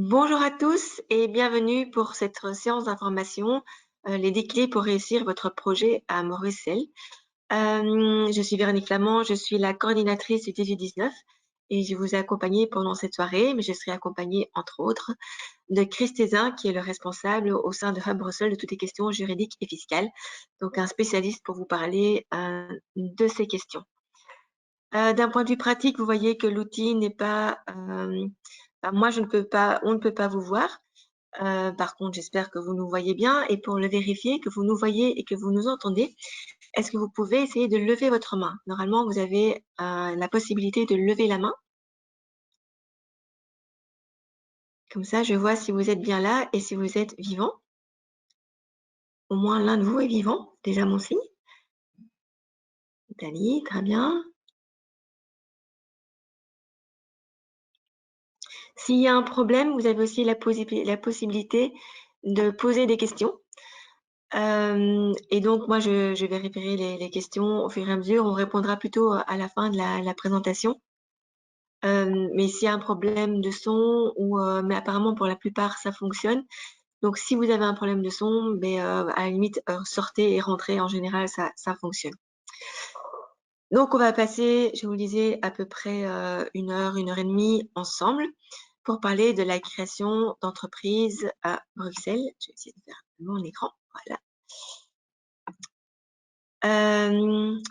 Bonjour à tous et bienvenue pour cette séance d'information, les 10 clés pour réussir votre projet à Bruxelles. Je suis Véronique Flamand, je suis la coordinatrice du 18-19 et je vous ai accompagnée pendant cette soirée, mais je serai accompagnée entre autres de Chris Tézin qui est le responsable au sein de Hub Bruxelles de toutes les questions juridiques et fiscales, donc un spécialiste pour vous parler de ces questions. D'un point de vue pratique, vous voyez que l'outil n'est pas, moi je ne peux pas on ne peut pas vous voir. Par contre, j'espère que vous nous voyez bien et pour le vérifier, que vous nous voyez et que vous nous entendez, est-ce que vous pouvez essayer de lever votre main? Normalement, vous avez, la possibilité de lever la main. Comme ça, je vois si vous êtes bien là et si vous êtes vivant. Au moins l'un de vous est vivant, déjà mon signe. Italie, très bien. S'il y a un problème, vous avez aussi la possibilité de poser des questions. Et donc moi je vérifierai les questions au fur et à mesure. On répondra plutôt à la fin de la présentation. Mais s'il y a un problème de son ou mais apparemment pour la plupart ça fonctionne. Donc si vous avez un problème de son, beh, à la limite, sortez et rentrez, en général ça fonctionne. Donc on va passer, je vous le disais, à peu près, 1 heure et demie ensemble pour parler de la création d'entreprise à Bruxelles. Je vais essayer de faire mon écran, voilà. Hem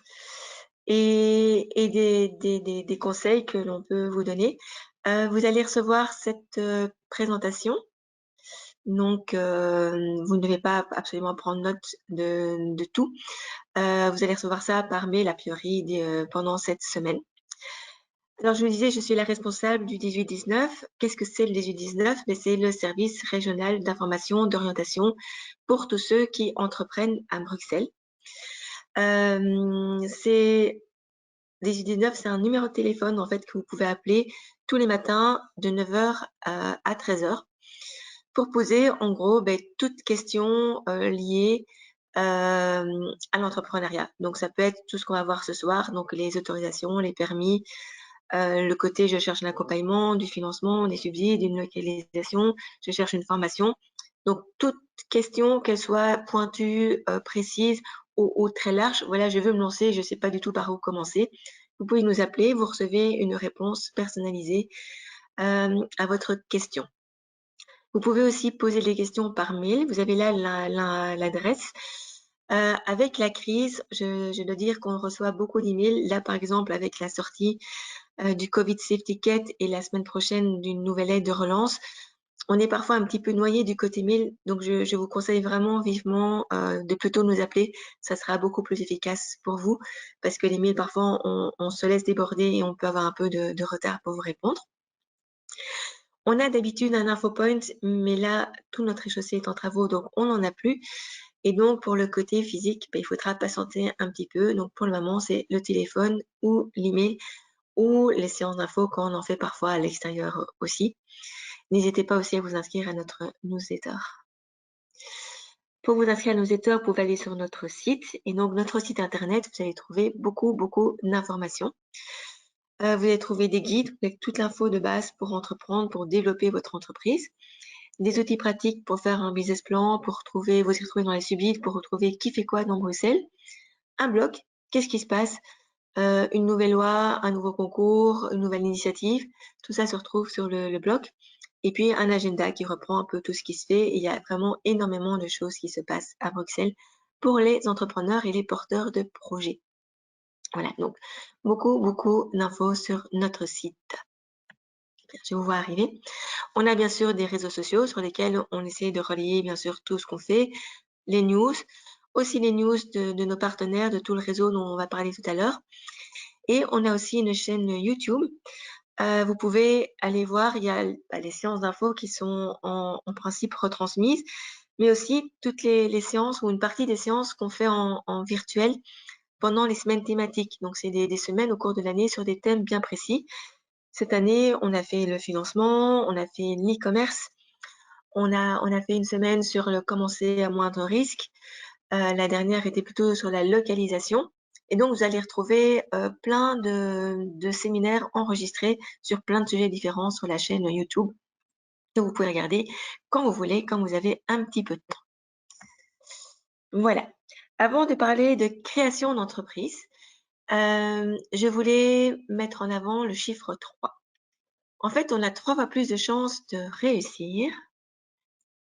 et des conseils que l'on peut vous donner. Vous allez recevoir cette, présentation, donc vous ne devez pas absolument prendre note de tout. Vous allez recevoir ça par mail a priori pendant cette semaine. Alors je vous disais, je suis la responsable du 18-19. Qu'est-ce que c'est le 18-19? Beh, c'est le service régional d'information, d'orientation pour tous ceux qui entreprennent à Bruxelles. C'est 18-19, c'est un numéro de téléphone en fait que vous pouvez appeler tous les matins de 9 heures à 13 heures pour poser en gros, beh, toute question, liée, à l'entrepreneuriat. Donc ça peut être tout ce qu'on va voir ce soir, donc les autorisations, les permis, le côté je cherche un accompagnement, du financement, des subsides, une localisation, je cherche une formation. Donc toute question, qu'elle soit pointue, précise ou très large, voilà, je veux me lancer, je ne sais pas du tout par où commencer. Vous pouvez nous appeler, vous recevez une réponse personnalisée, à votre question. Vous pouvez aussi poser des questions par mail. Vous avez là l'adresse. Avec la crise, je dois dire qu'on reçoit beaucoup d'emails. Là, par exemple, avec la sortie du Covid Safety Kit et la semaine prochaine d'une nouvelle aide de relance, on est parfois un petit peu noyé du côté mail. Donc, je vous conseille vraiment vivement de plutôt nous appeler. Ça sera beaucoup plus efficace pour vous parce que les mails, parfois, on se laisse déborder et on peut avoir un peu de retard pour vous répondre. On a d'habitude un infopoint, mais là, tout notre rez-de-chaussée est en travaux, donc on n'en a plus. Et donc, pour le côté physique, il faudra patienter un petit peu. Donc, pour le moment, c'est le téléphone ou l'email ou les séances d'info quand on en fait parfois à l'extérieur aussi. N'hésitez pas aussi à vous inscrire à notre newsletter. Pour vous inscrire à la newsletter, vous pouvez aller sur notre site. Et donc, notre site internet, vous allez trouver beaucoup d'informations. Vous allez trouver des guides avec toute l'info de base pour entreprendre, pour développer votre entreprise. Des outils pratiques pour faire un business plan, pour vous y retrouver dans les subsides, pour retrouver qui fait quoi dans Bruxelles. Un blog, qu'est-ce qui se passe? Une nouvelle loi, un nouveau concours, une nouvelle initiative, tout ça se retrouve sur le blog. Et puis un agenda qui reprend un peu tout ce qui se fait. Et il y a vraiment énormément de choses qui se passent à Bruxelles pour les entrepreneurs et les porteurs de projets. Voilà, donc beaucoup d'infos sur notre site. Je vous vois arriver. On a bien sûr des réseaux sociaux sur lesquels on essaie de relayer bien sûr tout ce qu'on fait, les news, aussi les news de nos partenaires, de tout le réseau dont on va parler tout à l'heure. Et on a aussi une chaîne YouTube. Vous pouvez aller voir, il y a les séances d'infos qui sont en principe retransmises, mais aussi toutes les séances ou une partie des séances qu'on fait en virtuel pendant les semaines thématiques. Donc c'est des semaines au cours de l'année sur des thèmes bien précis. Cette année, on a fait le financement, on a fait l'e-commerce, on a fait une semaine sur le commencer à moindre risque. La dernière était plutôt sur la localisation. Et donc, vous allez retrouver plein de séminaires enregistrés sur plein de sujets différents sur la chaîne YouTube. Donc vous pouvez regarder quand vous voulez, quand vous avez un petit peu de temps. Voilà. Avant de parler de création d'entreprise, je voulais mettre en avant le chiffre 3. En fait, on a 3 fois plus de chances de réussir.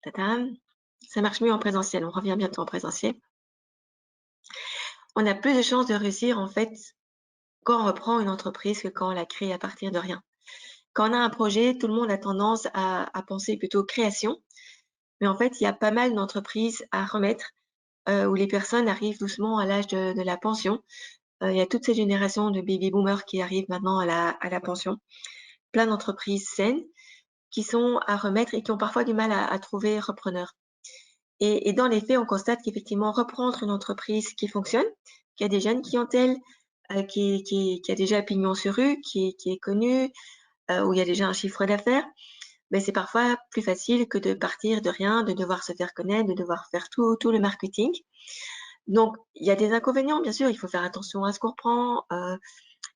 Tadam! Ça marche mieux en présentiel, on revient bientôt en présentiel. On a plus de chances de réussir, en fait, quand on reprend une entreprise que quand on la crée à partir de rien. Quand on a un projet, tout le monde a tendance à penser plutôt création, mais en fait, il y a pas mal d'entreprises à remettre, où les personnes arrivent doucement à l'âge de la pension. Il y a toutes ces générations de baby boomers qui arrivent maintenant à la pension. Plein d'entreprises saines qui sont à remettre et qui ont parfois du mal à trouver repreneurs. Et dans les faits, on constate qu'effectivement, reprendre une entreprise qui fonctionne, qui a des jeunes clientèles, qui a déjà pignon sur rue, qui est connue, où il y a déjà un chiffre d'affaires, mais c'est parfois plus facile que de partir de rien, de devoir se faire connaître, de devoir faire tout le marketing. Donc, il y a des inconvénients, bien sûr, il faut faire attention à ce qu'on reprend.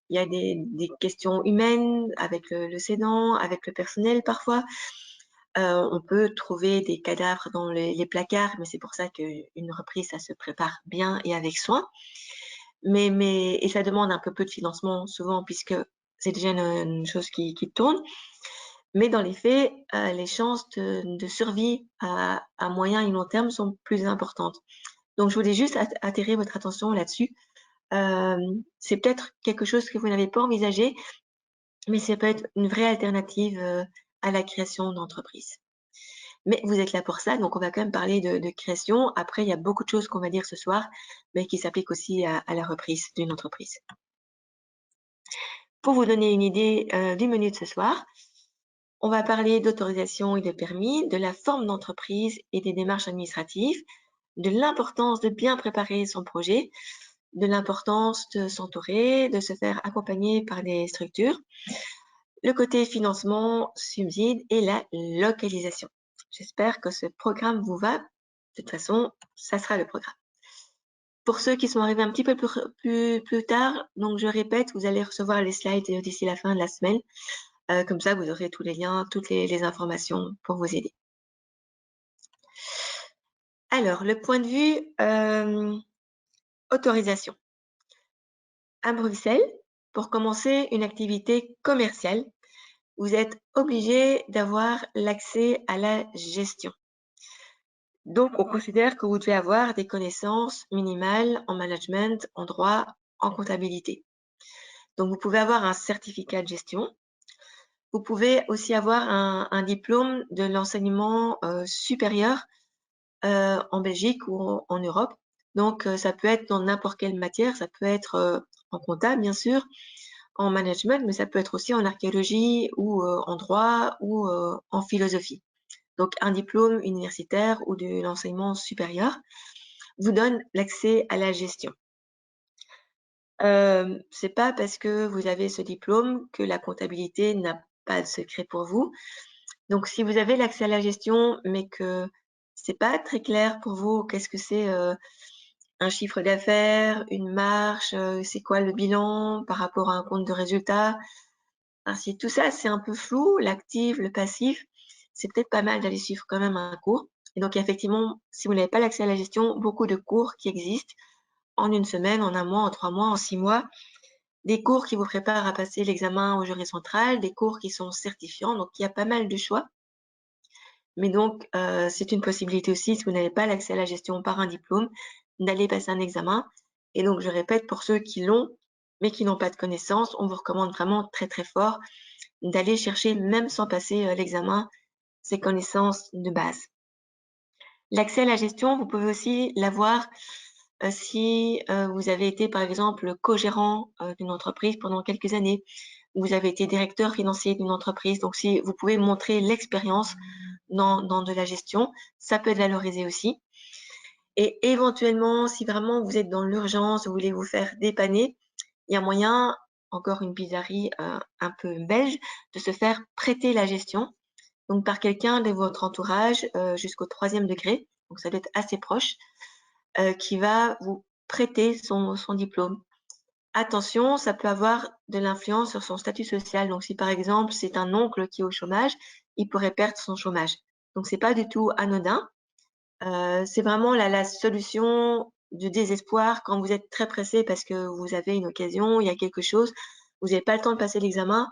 Il y a des questions humaines avec le cédant, avec le personnel parfois. On peut trouver des cadavres dans les placards, mais c'est pour ça qu'une reprise, ça se prépare bien et avec soin. Et ça demande un peu de financement souvent puisque c'est déjà une chose qui tourne. Mais dans les faits, les chances de survie à moyen et long terme sont plus importantes. Donc je voulais juste attirer votre attention là-dessus. C'est peut-être quelque chose que vous n'avez pas envisagé, mais ça peut être une vraie alternative, à la création d'entreprise. Mais vous êtes là pour ça, donc on va quand même parler de création. Après, il y a beaucoup de choses qu'on va dire ce soir, mais qui s'appliquent aussi à la reprise d'une entreprise. Pour vous donner une idée, du menu de ce soir, on va parler d'autorisation et de permis, de la forme d'entreprise et des démarches administratives, de l'importance de bien préparer son projet, de l'importance de s'entourer, de se faire accompagner par des structures, le côté financement, subside et la localisation. J'espère que ce programme vous va. De toute façon, ça sera le programme. Pour ceux qui sont arrivés un petit peu plus tard, donc je répète, vous allez recevoir les slides d'ici la fin de la semaine. Comme ça, vous aurez tous les liens, toutes les informations pour vous aider. Alors, le point de vue autorisation. À Bruxelles, pour commencer une activité commerciale, vous êtes obligé d'avoir l'accès à la gestion. Donc, on considère que vous devez avoir des connaissances minimales en management, en droit, en comptabilité. Donc, vous pouvez avoir un certificat de gestion. Vous pouvez aussi avoir un diplôme de l'enseignement supérieur en Belgique ou en Europe. Donc, ça peut être dans n'importe quelle matière. Ça peut être en compta, bien sûr, en management, mais ça peut être aussi en archéologie ou en droit ou en philosophie. Donc, un diplôme universitaire ou de l'enseignement supérieur vous donne l'accès à la gestion. C'est pas parce que vous avez ce diplôme que la comptabilité n'a pas de secret pour vous. Donc si vous avez l'accès à la gestion, mais que c'est pas très clair pour vous, qu'est-ce que c'est, un chiffre d'affaires, une marge, c'est quoi le bilan par rapport à un compte de résultat? Enfin, si tout ça, c'est un peu flou, l'actif, le passif, c'est peut-être pas mal d'aller suivre quand même un cours. Et donc effectivement, si vous n'avez pas l'accès à la gestion, beaucoup de cours qui existent en 1 semaine, en 1 mois, en 3 mois, en 6 mois. Des cours qui vous préparent à passer l'examen au jury central, des cours qui sont certifiants, donc il y a pas mal de choix. Mais donc, c'est une possibilité aussi, si vous n'avez pas l'accès à la gestion par un diplôme, d'aller passer un examen. Et donc, je répète, pour ceux qui l'ont, mais qui n'ont pas de connaissances, on vous recommande vraiment très très fort d'aller chercher, même sans passer l'examen, ces connaissances de base. L'accès à la gestion, vous pouvez aussi l'avoir si vous avez été, par exemple, co-gérant d'une entreprise pendant quelques années, ou vous avez été directeur financier d'une entreprise. Donc, si vous pouvez montrer l'expérience dans de la gestion, ça peut être valorisé aussi. Et éventuellement, si vraiment vous êtes dans l'urgence, vous voulez vous faire dépanner, il y a moyen, encore une bizarrerie un peu belge, de se faire prêter la gestion, donc par quelqu'un de votre entourage jusqu'au 3e degré, donc ça doit être assez proche, qui va vous prêter son diplôme. Attention, ça peut avoir de l'influence sur son statut social. Donc si par exemple c'est un oncle qui est au chômage, il pourrait perdre son chômage. Donc c'est pas du tout anodin. C'est vraiment la solution du désespoir quand vous êtes très pressé parce que vous avez une occasion, il y a quelque chose, vous n'avez pas le temps de passer l'examen,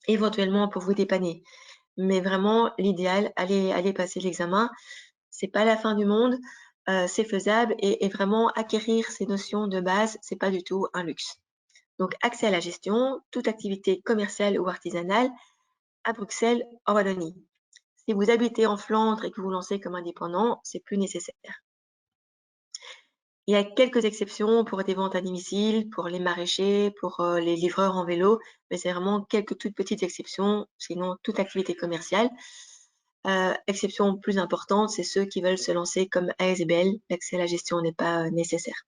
éventuellement pour vous dépanner. Mais vraiment l'idéal, allez passer l'examen. C'est pas la fin du monde, c'est faisable et vraiment acquérir ces notions de base, c'est pas du tout un luxe. Donc accès à la gestion, toute activité commerciale ou artisanale à Bruxelles, en Wallonie. Si vous habitez en Flandre et que vous vous lancez comme indépendant, c'est plus nécessaire. Il y a quelques exceptions pour des ventes à domicile, pour les maraîchers, pour les livreurs en vélo, mais c'est vraiment quelques toutes petites exceptions, sinon toute activité commerciale. Exception plus importante, c'est ceux qui veulent se lancer comme ASBL, l'accès à la gestion n'est pas nécessaire.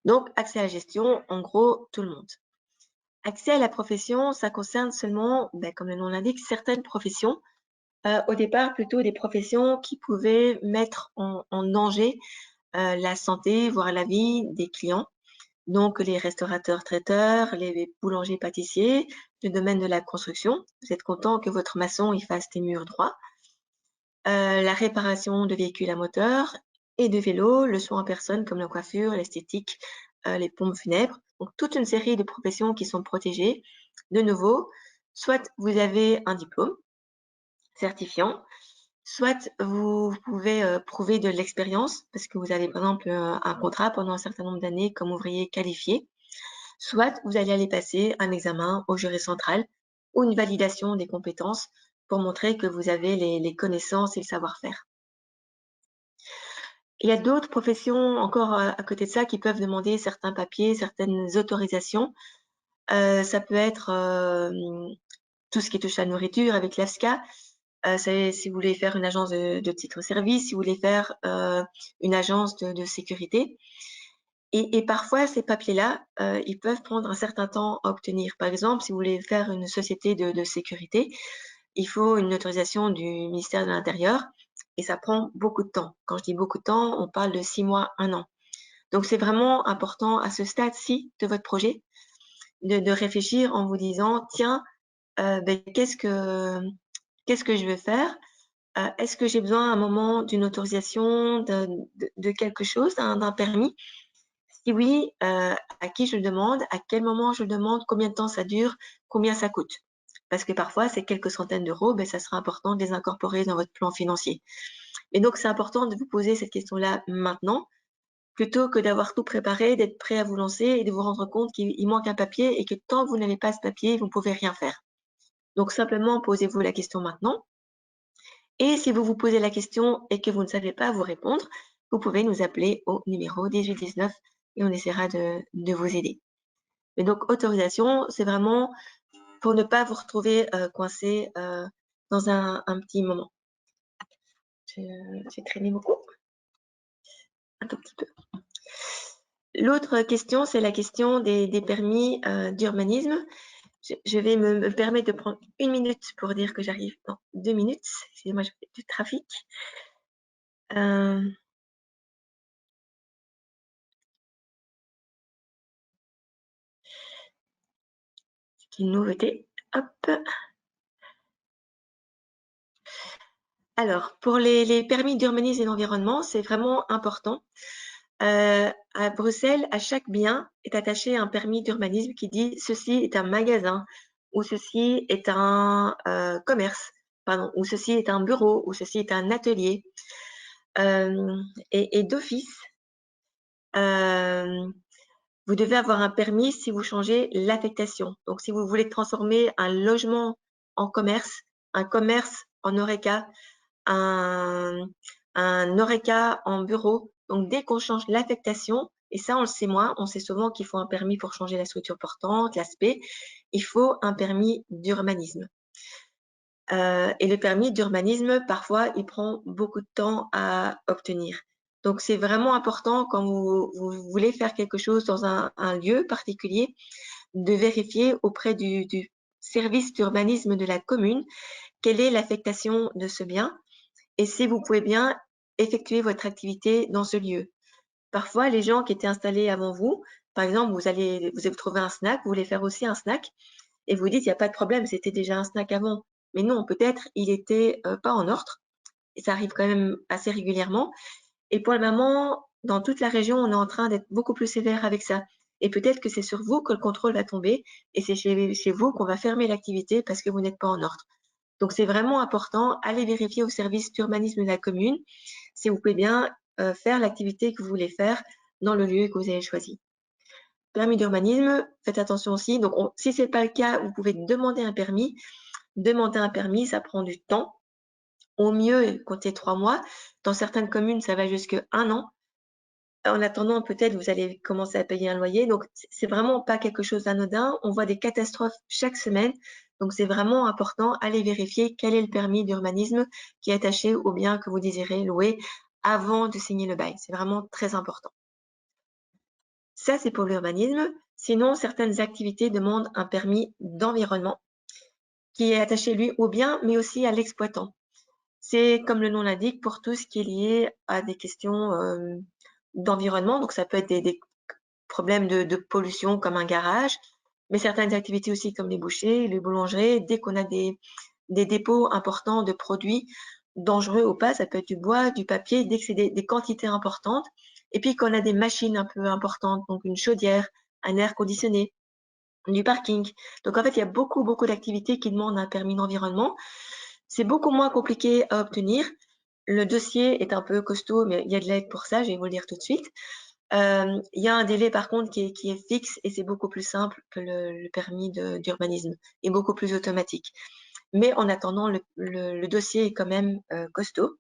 Donc, accès à la gestion, en gros, tout le monde. Accès à la profession, ça concerne seulement, comme le nom l'indique, certaines professions. Au départ, plutôt des professions qui pouvaient mettre en danger la santé, voire la vie des clients. Donc, les restaurateurs-traiteurs, les boulangers-pâtissiers, le domaine de la construction. Vous êtes content que votre maçon il fasse des murs droits. La réparation de véhicules à moteur et de vélos, le soin en personne comme la coiffure, l'esthétique, les pompes funèbres. Donc, toute une série de professions qui sont protégées. De nouveau, soit vous avez un diplôme certifiant, soit vous pouvez prouver de l'expérience parce que vous avez par exemple un contrat pendant un certain nombre d'années comme ouvrier qualifié, soit vous allez aller passer un examen au jury central ou une validation des compétences pour montrer que vous avez les connaissances et le savoir-faire. Il y a d'autres professions encore à côté de ça qui peuvent demander certains papiers, certaines autorisations. Ça peut être tout ce qui touche à la nourriture avec l'AFSCA. Si vous voulez faire une agence de titre-service, si vous voulez faire une agence de sécurité. Et parfois, ces papiers-là, ils peuvent prendre un certain temps à obtenir. Par exemple, si vous voulez faire une société de sécurité, il faut une autorisation du ministère de l'Intérieur et ça prend beaucoup de temps. Quand je dis beaucoup de temps, on parle de 6 mois, 1 an. Donc, c'est vraiment important à ce stade-ci de votre projet de réfléchir en vous disant, tiens, qu'est-ce que je veux faire? Est-ce que j'ai besoin à un moment d'une autorisation, de quelque chose, d'un permis? Si oui, à qui je le demande? À quel moment je le demande? Combien de temps ça dure? Combien ça coûte? Parce que parfois, c'est quelques centaines d'euros, ça sera important de les incorporer dans votre plan financier. Et donc, c'est important de vous poser cette question-là maintenant, plutôt que d'avoir tout préparé, d'être prêt à vous lancer et de vous rendre compte qu'il manque un papier et que tant que vous n'avez pas ce papier, vous ne pouvez rien faire. Donc, simplement, posez-vous la question maintenant. Et si vous vous posez la question et que vous ne savez pas vous répondre, vous pouvez nous appeler au numéro 1819 et on essaiera de vous aider. Mais donc, autorisation, c'est vraiment pour ne pas vous retrouver coincé dans un petit moment. J'ai traîné beaucoup, un tout petit peu. L'autre question, c'est la question des permis d'urbanisme. Je vais me permettre de prendre 1 minute pour dire que j'arrive dans 2 minutes. Excusez-moi, j'ai du trafic. C'est une nouveauté. Hop. Alors, pour les permis d'urbanisme et d'environnement, c'est vraiment important. À Bruxelles, à chaque bien est attaché un permis d'urbanisme qui dit ceci est un magasin ou ceci est un commerce, pardon, ou ceci est un bureau ou ceci est un atelier. Et d'office, vous devez avoir un permis si vous changez l'affectation. Donc, si vous voulez transformer un logement en commerce, un commerce en Horeca, un Horeca en bureau. Donc, dès qu'on change l'affectation, et ça, on le sait moins, on sait souvent qu'il faut un permis pour changer la structure portante, l'aspect, il faut un permis d'urbanisme. Et le permis d'urbanisme, parfois, il prend beaucoup de temps à obtenir. Donc, c'est vraiment important quand vous voulez faire quelque chose dans un lieu particulier, de vérifier auprès du service d'urbanisme de la commune quelle est l'affectation de ce bien et si vous pouvez bien effectuer votre activité dans ce lieu. Parfois, les gens qui étaient installés avant vous, par exemple, vous avez trouvé un snack, vous voulez faire aussi un snack, et vous dites, il n'y a pas de problème, c'était déjà un snack avant. mais non, peut-être il était pas en ordre, et ça arrive quand même assez régulièrement. Et pour le moment, dans toute la région, on est en train d'être beaucoup plus sévère avec ça. Et peut-être que c'est sur vous que le contrôle va tomber et c'est chez vous qu'on va fermer l'activité parce que vous n'êtes pas en ordre. Donc c'est vraiment important, allez vérifier au service d'urbanisme de la commune si vous pouvez bien faire l'activité que vous voulez faire dans le lieu que vous avez choisi. Permis d'urbanisme, faites attention aussi. Donc si ce n'est pas le cas, vous pouvez demander un permis. Demander un permis, ça prend du temps. Au mieux, comptez 3 mois. Dans certaines communes, ça va jusqu'à 1 an. En attendant, peut-être, vous allez commencer à payer un loyer. Donc, c'est vraiment pas quelque chose d'anodin. On voit des catastrophes chaque semaine. Donc, c'est vraiment important. Allez vérifier quel est le permis d'urbanisme qui est attaché au bien que vous désirez louer avant de signer le bail. C'est vraiment très important. Ça, c'est pour l'urbanisme. Sinon, certaines activités demandent un permis d'environnement qui est attaché, lui, au bien, mais aussi à l'exploitant. C'est, comme le nom l'indique, pour tout ce qui est lié à des questions d'environnement. Donc, ça peut être des problèmes de pollution comme un garage, mais certaines activités aussi comme les bouchers, les boulangeries, dès qu'on a des dépôts importants de produits dangereux ou pas, ça peut être du bois, du papier, dès que c'est des quantités importantes. Et puis qu'on a des machines un peu importantes, donc une chaudière, un air conditionné, du parking. Donc en fait, il y a beaucoup d'activités qui demandent un permis d'environnement. C'est beaucoup moins compliqué à obtenir. Le dossier est un peu costaud, mais il y a de l'aide pour ça, je vais vous le dire tout de suite. Il y a un délai par contre qui est fixe et c'est beaucoup plus simple que le permis d'urbanisme et beaucoup plus automatique. Mais en attendant, le dossier est quand même costaud.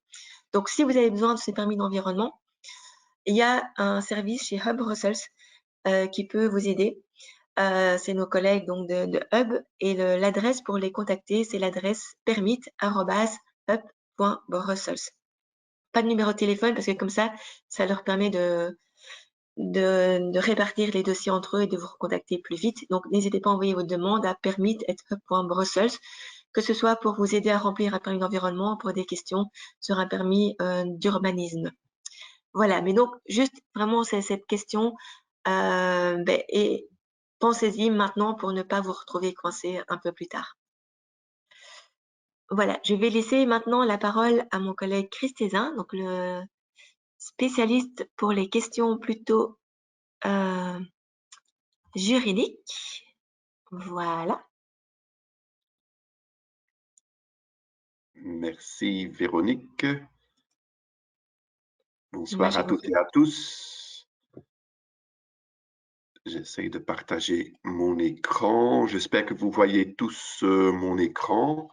Donc si vous avez besoin de ce permis d'environnement, il y a un service chez Hub Brussels qui peut vous aider. C'est nos collègues donc de Hub et l'adresse pour les contacter, c'est l'adresse permit@hub.brussels. Pas de numéro de téléphone parce que comme ça leur permet de répartir les dossiers entre eux et de vous recontacter plus vite. Donc, n'hésitez pas à envoyer votre demande à permit@hub.brussels, que ce soit pour vous aider à remplir un permis d'environnement, pour des questions sur un permis d'urbanisme. Voilà, mais donc, juste vraiment, c'est cette question, et pensez-y maintenant pour ne pas vous retrouver coincé un peu plus tard. Voilà, je vais laisser maintenant la parole à mon collègue Chris Tézin, donc le spécialiste pour les questions plutôt euh, juridiques. Voilà. Merci Véronique. Moi, Bonsoir je à vous en toutes et prie. à tous. J'essaye de partager mon écran. J'espère que vous voyez tous mon écran.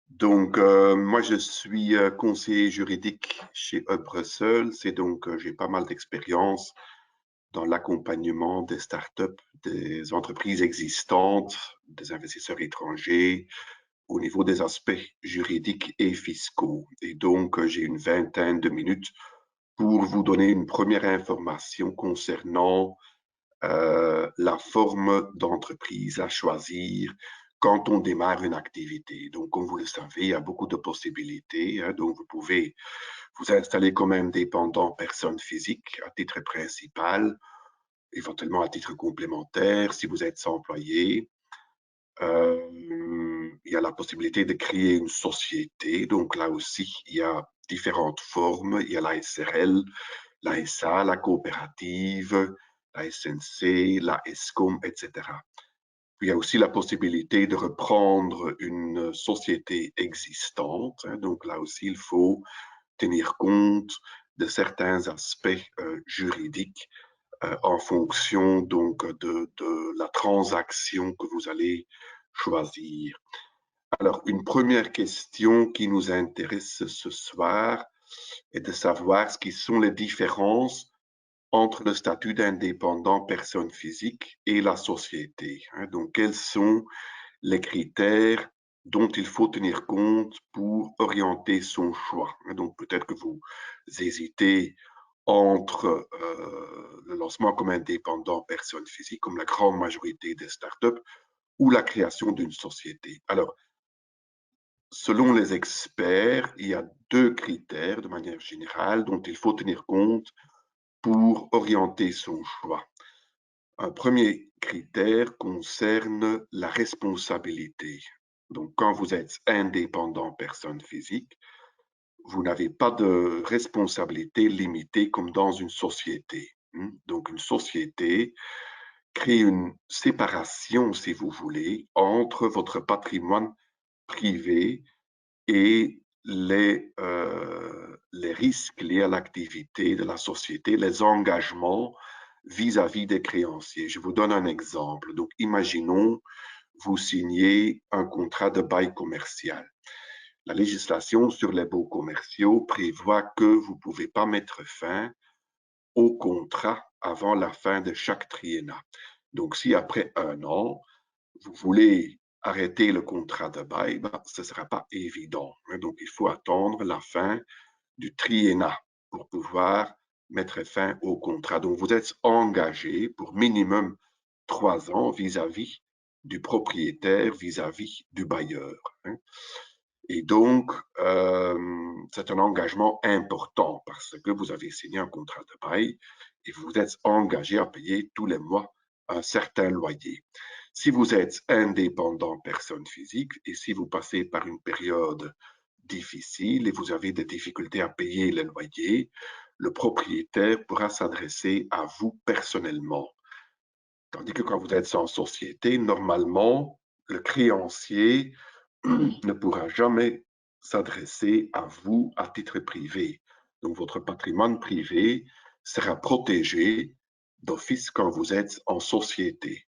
Donc, moi, je suis conseiller juridique chez Hub Brussels et donc j'ai pas mal d'expérience dans l'accompagnement des startups, des entreprises existantes, des investisseurs étrangers, au niveau des aspects juridiques et fiscaux. Et donc, j'ai une vingtaine de minutes pour vous donner une première information concernant la forme d'entreprise à choisir quand on démarre une activité. Donc, comme vous le savez, il y a beaucoup de possibilités. Hein, donc, vous pouvez vous installer comme indépendant personne physique à titre principal, éventuellement à titre complémentaire si vous êtes employé. Il y a la possibilité de créer une société. Donc là aussi, il y a différentes formes. Il y a la SRL, la SA, la coopérative, la SNC, la ESCOM, etc. Puis il y a aussi la possibilité de reprendre une société existante. Hein. Donc là aussi, il faut tenir compte de certains aspects juridiques en fonction donc de la transaction que vous allez choisir. Alors, une première question qui nous intéresse ce soir est de savoir ce qui sont les différences entre le statut d'indépendant personne physique et la société. Hein. Donc, quels sont les critères dont il faut tenir compte pour orienter son choix. Donc, peut-être que vous hésitez entre le lancement comme indépendant personne physique, comme la grande majorité des startups, ou la création d'une société. Alors, selon les experts, il y a deux critères de manière générale dont il faut tenir compte pour orienter son choix. Un premier critère concerne la responsabilité. Donc, quand vous êtes indépendant personne physique, vous n'avez pas de responsabilité limitée comme dans une société. Donc, une société crée une séparation, si vous voulez, entre votre patrimoine privé et les risques liés à l'activité de la société, les engagements vis-à-vis des créanciers. Je vous donne un exemple. Donc, imaginons, vous signez un contrat de bail commercial. La législation sur les baux commerciaux prévoit que vous ne pouvez pas mettre fin au contrat avant la fin de chaque triennat. Donc, si après 1 an, vous voulez arrêter le contrat de bail, ce ne sera pas évident. Donc, il faut attendre la fin du triennat pour pouvoir mettre fin au contrat. Donc, vous êtes engagé pour minimum 3 ans vis-à-vis du propriétaire, vis-à-vis du bailleur. Et donc, c'est un engagement important parce que vous avez signé un contrat de bail et vous êtes engagé à payer tous les mois un certain loyer. Si vous êtes indépendant personne physique et si vous passez par une période difficile et vous avez des difficultés à payer les loyers, le propriétaire pourra s'adresser à vous personnellement. Tandis que quand vous êtes en société, normalement, le créancier ne pourra jamais s'adresser à vous à titre privé. Donc, votre patrimoine privé sera protégé d'office quand vous êtes en société,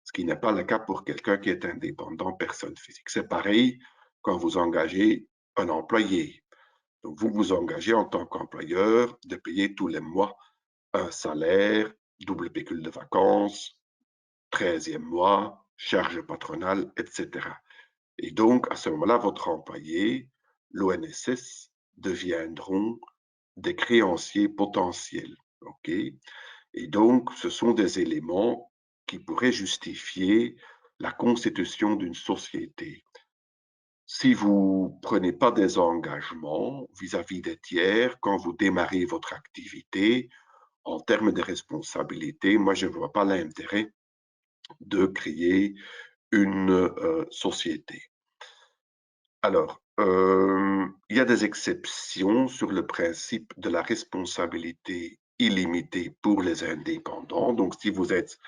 ce qui n'est pas le cas pour quelqu'un qui est indépendant, personne physique. C'est pareil quand vous engagez un employé. Donc, vous vous engagez en tant qu'employeur de payer tous les mois un salaire, double pécule de vacances, 13e mois, charges patronales, etc. Et donc, à ce moment-là, votre employé, l'ONSS, deviendront des créanciers potentiels. OK? Et donc, ce sont des éléments qui pourraient justifier la constitution d'une société. Si vous ne prenez pas des engagements vis-à-vis des tiers quand vous démarrez votre activité, en termes de responsabilité, moi, je ne vois pas l'intérêt de créer une société. Alors, il y a des exceptions sur le principe de la responsabilité illimitée pour les indépendants. Donc, si vous êtes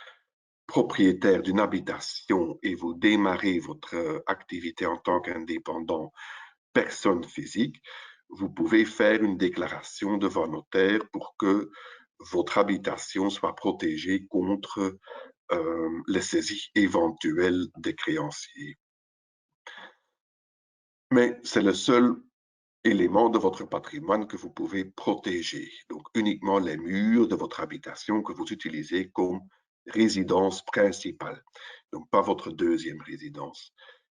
propriétaire d'une habitation et vous démarrez votre activité en tant qu'indépendant, personne physique, vous pouvez faire une déclaration devant notaire pour que votre habitation soit protégée contre les saisies éventuelles des créanciers. Mais c'est le seul élément de votre patrimoine que vous pouvez protéger. Donc, uniquement les murs de votre habitation que vous utilisez comme résidence principale. Donc, pas votre deuxième résidence.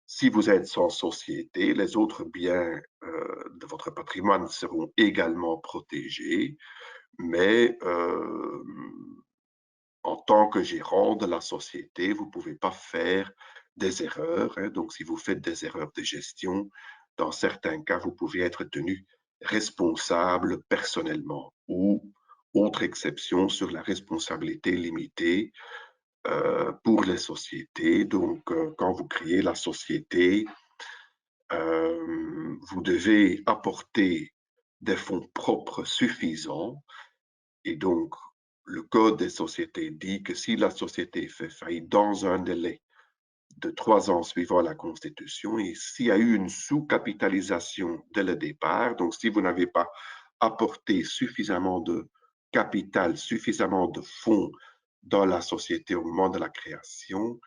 Si vous êtes sans société, les autres biens de votre patrimoine seront également protégés, mais en tant que gérant de la société, vous ne pouvez pas faire des erreurs. Donc, si vous faites des erreurs de gestion, dans certains cas, vous pouvez être tenu responsable personnellement ou autre exception sur la responsabilité limitée pour les sociétés. Donc, quand vous créez la société, vous devez apporter des fonds propres suffisants et donc le Code des sociétés dit que si la société fait faillite dans un délai de 3 ans suivant la Constitution et s'il y a eu une sous-capitalisation dès le départ, donc si vous n'avez pas apporté suffisamment de capital, suffisamment de fonds dans la société au moment de la création,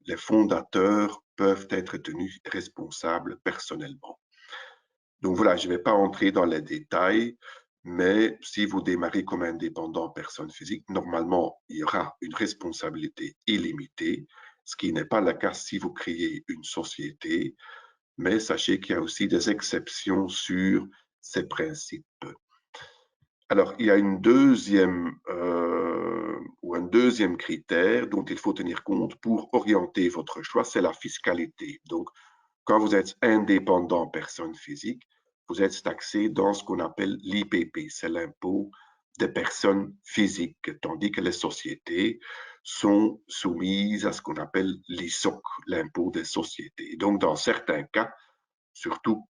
les fondateurs peuvent être tenus responsables personnellement. Donc voilà, je ne vais pas entrer dans les détails, mais si vous démarrez comme indépendant personne physique, normalement, il y aura une responsabilité illimitée, ce qui n'est pas le cas si vous créez une société, mais sachez qu'il y a aussi des exceptions sur ces principes. Alors, il y a une deuxième ou un deuxième critère dont il faut tenir compte pour orienter votre choix, c'est la fiscalité. Donc, quand vous êtes indépendant personne physique, vous êtes taxé dans ce qu'on appelle l'IPP, c'est l'impôt des personnes physiques, tandis que les sociétés sont soumises à ce qu'on appelle l'ISOC, l'impôt des sociétés. Donc, dans certains cas, surtout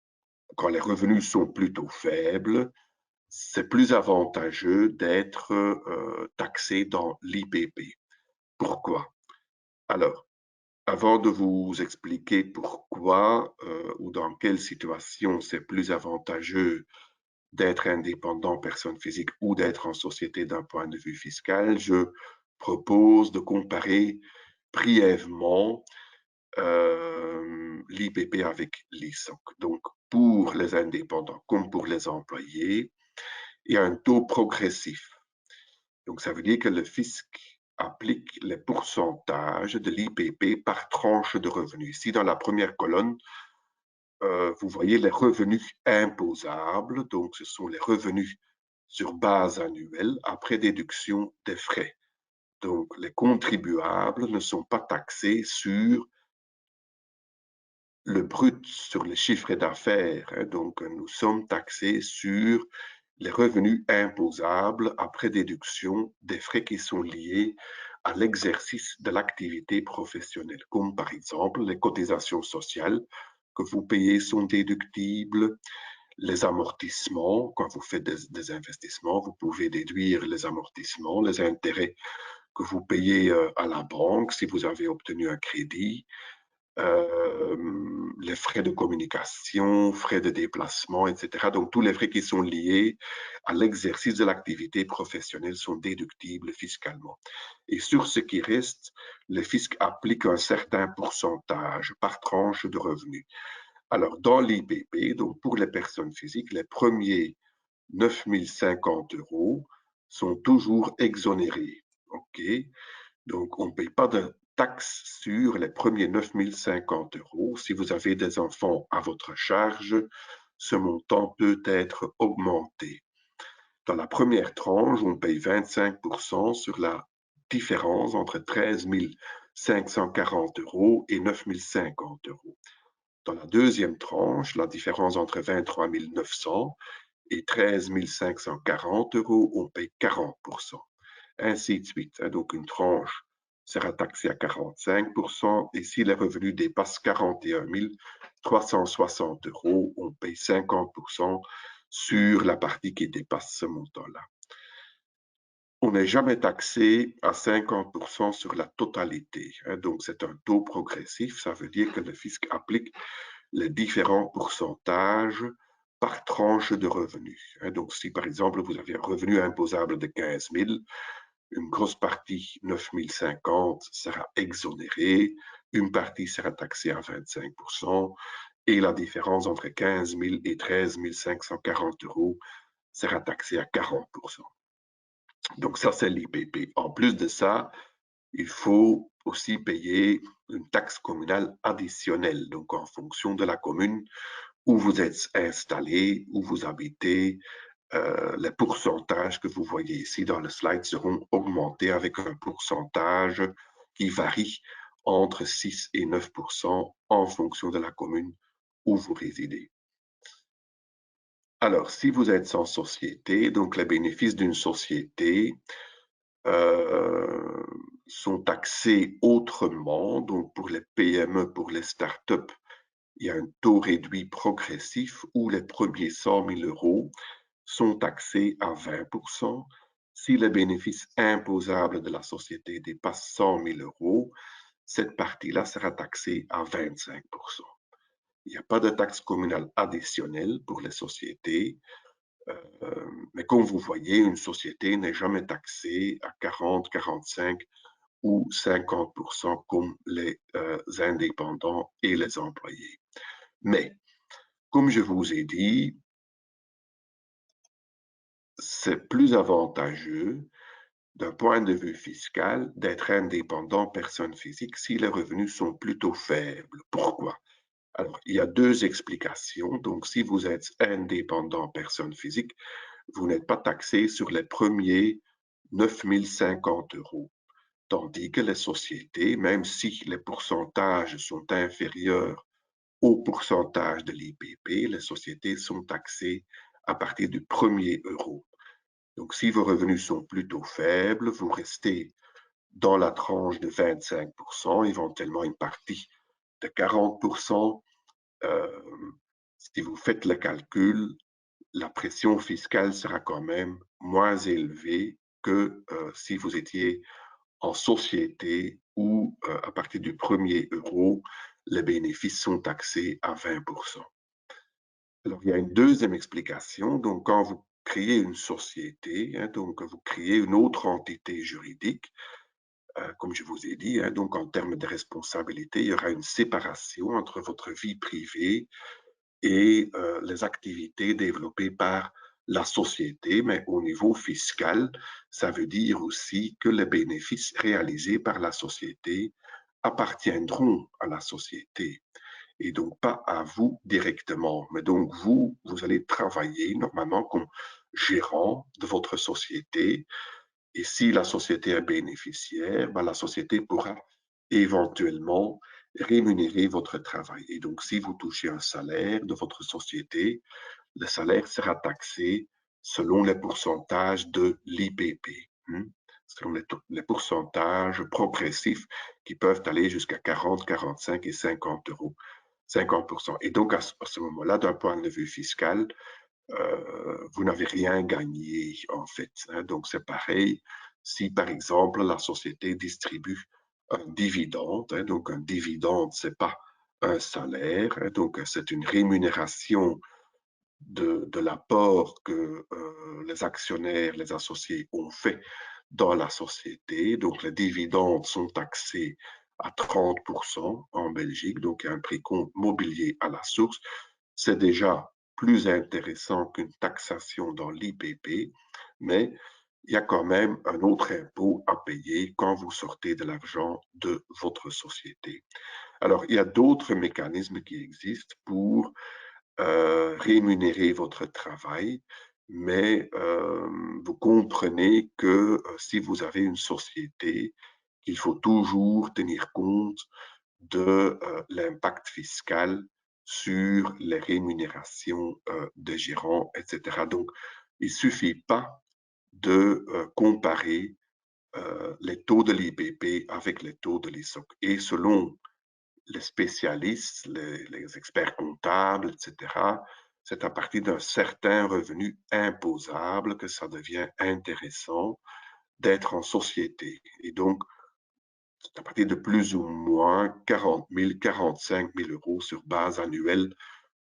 quand les revenus sont plutôt faibles, c'est plus avantageux d'être taxé dans l'IPP. Pourquoi? Alors, avant de vous expliquer pourquoi ou dans quelle situation c'est plus avantageux d'être indépendant, personne physique, ou d'être en société d'un point de vue fiscal, je propose de comparer brièvement l'IPP avec l'ISOC. Donc, pour les indépendants comme pour les employés, il y a un taux progressif. Donc, ça veut dire que le fisc applique les pourcentages de l'IPP par tranche de revenus. Ici, dans la première colonne, vous voyez les revenus imposables. Donc, ce sont les revenus sur base annuelle après déduction des frais. Donc, les contribuables ne sont pas taxés sur le brut, sur les chiffres d'affaires. Donc, nous sommes taxés sur les revenus imposables après déduction des frais qui sont liés à l'exercice de l'activité professionnelle, comme par exemple les cotisations sociales que vous payez sont déductibles, les amortissements, quand vous faites des investissements, vous pouvez déduire les amortissements, les intérêts que vous payez à la banque si vous avez obtenu un crédit, les frais de communication, frais de déplacement, etc. Donc, tous les frais qui sont liés à l'exercice de l'activité professionnelle sont déductibles fiscalement. Et sur ce qui reste, le fisc applique un certain pourcentage par tranche de revenus. Alors, dans l'IPP, donc pour les personnes physiques, les premiers 9 050 € sont toujours exonérés. OK? Donc, on ne paye pas de taxes sur les premiers 9 050 €. Si vous avez des enfants à votre charge, ce montant peut être augmenté. Dans la première tranche, on paye 25% sur la différence entre 13 540 € et 9 050 €. Dans la deuxième tranche, la différence entre 23 900 et 13 540 €, on paye 40%. Ainsi de suite. Donc, une tranche sera taxée à 45% et si les revenus dépassent 41 360 €, on paye 50% sur la partie qui dépasse ce montant-là. On n'est jamais taxé à 50% sur la totalité. Donc, c'est un taux progressif. Ça veut dire que le fisc applique les différents pourcentages par tranche de revenus. Donc, si par exemple, vous avez un revenu imposable de 15 000, une grosse partie, 9 050, sera exonérée, une partie sera taxée à 25% et la différence entre 15 000 et 13 540 € sera taxée à 40%. Donc ça, c'est l'IPP. En plus de ça, il faut aussi payer une taxe communale additionnelle, donc en fonction de la commune où vous êtes installé, où vous habitez, les pourcentages que vous voyez ici dans le slide seront augmentés avec un pourcentage qui varie entre 6 et 9% en fonction de la commune où vous résidez. Alors, si vous êtes sans société, donc les bénéfices d'une société sont taxés autrement. Donc, pour les PME, pour les startups, il y a un taux réduit progressif où les premiers 100 000 € sont taxés à 20%. Si le bénéfice imposable de la société dépasse 100 000 €, cette partie-là sera taxée à 25%. Il n'y a pas de taxe communale additionnelle pour les sociétés, mais comme vous voyez, une société n'est jamais taxée à 40, 45 ou 50% comme les indépendants et les employés. Mais, comme je vous ai dit, c'est plus avantageux d'un point de vue fiscal d'être indépendant personne physique si les revenus sont plutôt faibles. Pourquoi? Alors, il y a deux explications. Donc, si vous êtes indépendant personne physique, vous n'êtes pas taxé sur les premiers 9 050 €. Tandis que les sociétés, même si les pourcentages sont inférieurs au pourcentage de l'IPP, les sociétés sont taxées à partir du premier euro. Donc, si vos revenus sont plutôt faibles, vous restez dans la tranche de 25%, éventuellement une partie de 40%. Euh, si vous faites le calcul, la pression fiscale sera quand même moins élevée que si vous étiez en société où, à partir du premier euro, les bénéfices sont taxés à 20%. Alors, il y a une deuxième explication. Donc, quand vous créez une société, hein, donc vous créez une autre entité juridique, comme je vous ai dit, hein, donc en termes de responsabilité, il y aura une séparation entre votre vie privée et les activités développées par la société, mais au niveau fiscal, ça veut dire aussi que les bénéfices réalisés par la société appartiendront à la société et donc pas à vous directement. Mais donc vous allez travailler normalement comme gérant de votre société et si la société est bénéficiaire, ben, la société pourra éventuellement rémunérer votre travail. Et donc, si vous touchez un salaire de votre société, le salaire sera taxé selon les pourcentages de l'IPP, selon les pourcentages progressifs qui peuvent aller jusqu'à 40, 45 et 50 euros, 50%. Et donc, à ce moment-là, d'un point de vue fiscal, vous n'avez rien gagné en fait. Hein. Donc c'est pareil si par exemple la société distribue un dividende. Hein, donc un dividende, c'est pas un salaire, hein, donc c'est une rémunération de l'apport que les actionnaires, les associés ont fait dans la société. Donc les dividendes sont taxés à 30% en Belgique, donc il y a un précompte mobilier à la source. C'est déjà plus intéressant qu'une taxation dans l'IPP, mais il y a quand même un autre impôt à payer quand vous sortez de l'argent de votre société. Alors, il y a d'autres mécanismes qui existent pour rémunérer votre travail, mais vous comprenez que si vous avez une société, qu'il faut toujours tenir compte de l'impact fiscal sur les rémunérations des gérants, etc. Donc, il ne suffit pas de comparer les taux de l'IPP avec les taux de l'ISOC. Et selon les spécialistes, les experts comptables, etc., c'est à partir d'un certain revenu imposable que ça devient intéressant d'être en société. Et donc, c'est à partir de plus ou moins 40 000, 45 000 euros sur base annuelle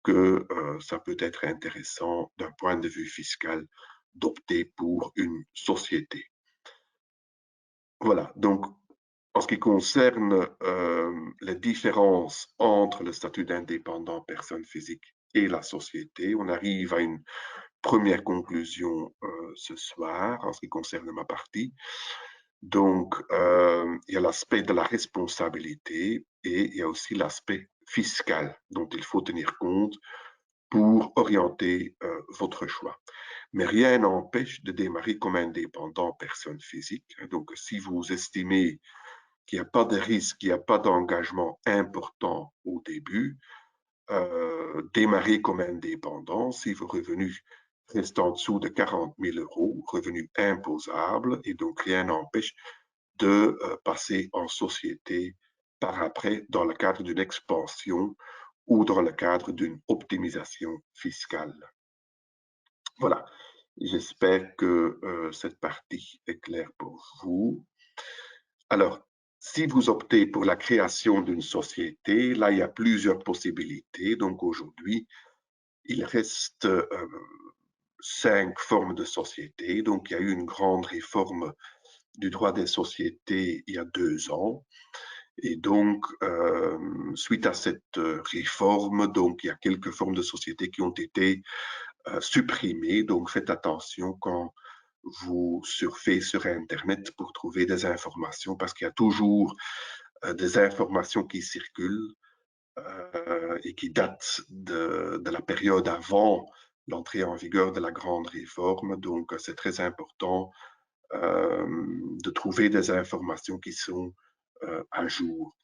que ça peut être intéressant d'un point de vue fiscal d'opter pour une société. Voilà, donc en ce qui concerne les différences entre le statut d'indépendant personne physique et la société, on arrive à une première conclusion ce soir en ce qui concerne ma partie. Donc, il y a l'aspect de la responsabilité et il y a aussi l'aspect fiscal dont il faut tenir compte pour orienter votre choix. Mais rien n'empêche de démarrer comme indépendant personne physique. Donc, si vous estimez qu'il n'y a pas de risque, qu'il n'y a pas d'engagement important au début, démarrer comme indépendant si vos revenus restent en dessous de 40 000 euros, revenus imposables, et donc rien n'empêche de passer en société par après dans le cadre d'une expansion ou dans le cadre d'une optimisation fiscale. Voilà, j'espère que cette partie est claire pour vous. Alors, si vous optez pour la création d'une société, là, il y a plusieurs possibilités. Donc, aujourd'hui, il reste 5 formes de société. Donc, il y a eu une grande réforme du droit des sociétés il y a 2 ans. Et donc, suite à cette réforme, donc, il y a quelques formes de sociétés qui ont été supprimées. Donc, faites attention quand vous surfez sur Internet pour trouver des informations parce qu'il y a toujours des informations qui circulent et qui datent de la période avant l'entrée en vigueur de la grande réforme. Donc, c'est très important de trouver des informations qui sont à jour.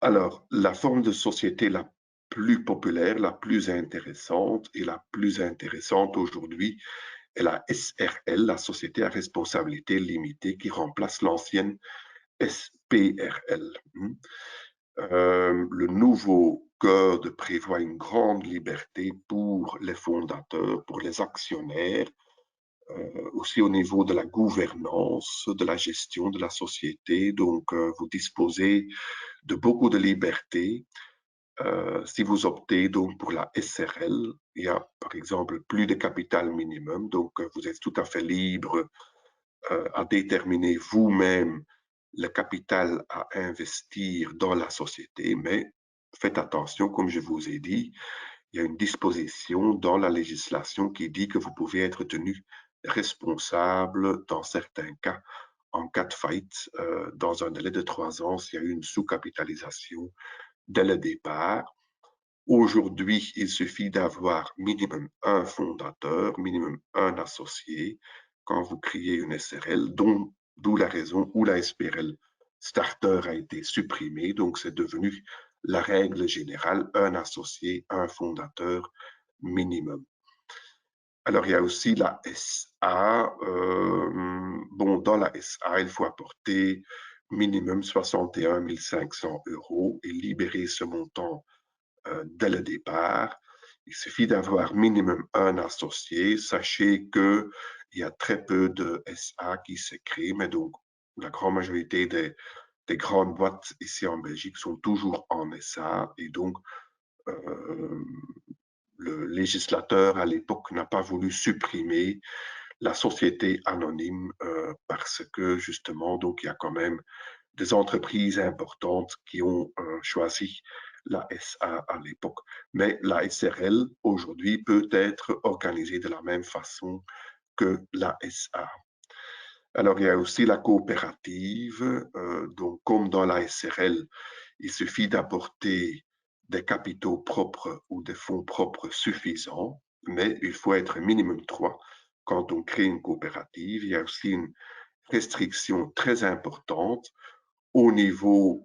Alors, la forme de société la plus populaire, la plus intéressante et la plus intéressante aujourd'hui, et la SRL, la société à responsabilité limitée, qui remplace l'ancienne SPRL. Le nouveau code prévoit une grande liberté pour les fondateurs, pour les actionnaires, aussi au niveau de la gouvernance, de la gestion de la société. Donc, vous disposez de beaucoup de liberté. Si vous optez donc pour la SRL, il y a par exemple plus de capital minimum, donc vous êtes tout à fait libre à déterminer vous-même le capital à investir dans la société, mais faites attention, comme je vous ai dit, il y a une disposition dans la législation qui dit que vous pouvez être tenu responsable dans certains cas, en cas de faillite, dans un délai de 3 ans, s'il y a eu une sous-capitalisation dès le départ. Aujourd'hui, il suffit d'avoir minimum un fondateur, minimum un associé quand vous créez une SRL, d'où la raison où la SPRL Starter a été supprimée. Donc, c'est devenu la règle générale, un associé, un fondateur minimum. Alors, il y a aussi la SA. Bon, dans la SA, il faut apporter minimum 61 500 € et libérer ce montant dès le départ. Il suffit d'avoir minimum un associé. Sachez qu'il y a très peu de SA qui se créent, mais donc la grande majorité des grandes boîtes ici en Belgique sont toujours en SA et donc le législateur à l'époque n'a pas voulu supprimer la société anonyme parce que justement, donc il y a quand même des entreprises importantes qui ont choisi la SA à l'époque. Mais la SRL, aujourd'hui, peut être organisée de la même façon que la SA. Alors, il y a aussi la coopérative. Donc, comme dans la SRL, il suffit d'apporter des capitaux propres ou des fonds propres suffisants, mais il faut être minimum 3 quand on crée une coopérative. Il y a aussi une restriction très importante au niveau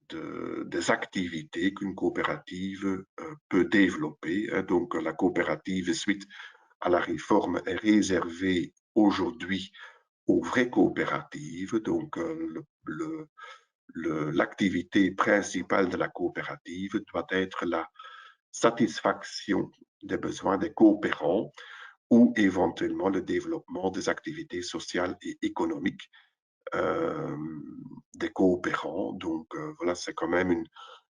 des activités qu'une coopérative peut développer. Donc, la coopérative, suite à la réforme, est réservée aujourd'hui aux vraies coopératives. Donc, l'activité principale de la coopérative doit être la satisfaction des besoins des coopérants ou éventuellement le développement des activités sociales et économiques euh, des coopérants. Donc, voilà, c'est quand même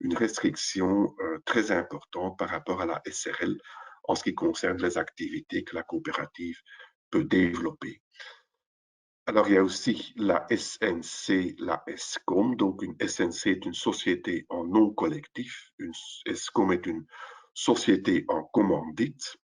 une restriction très importante par rapport à la SRL en ce qui concerne les activités que la coopérative peut développer. Alors, il y a aussi la SNC, la ESCOM. Donc, une SNC est une société en non collectif. Une ESCOM est une société en commandite.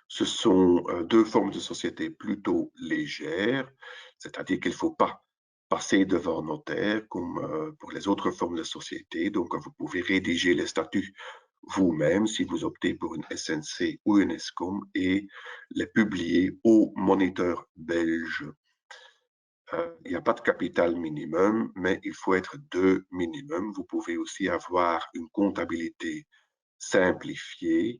Ce sont deux formes de société plutôt légères, c'est-à-dire qu'il ne faut pas passer devant notaire comme pour les autres formes de société. Donc, vous pouvez rédiger les statuts vous-même si vous optez pour une SNC ou une ESCOM et les publier au moniteur belge. Il n'y a pas de capital minimum, mais il faut être 2 minimum. Vous pouvez aussi avoir une comptabilité simplifiée,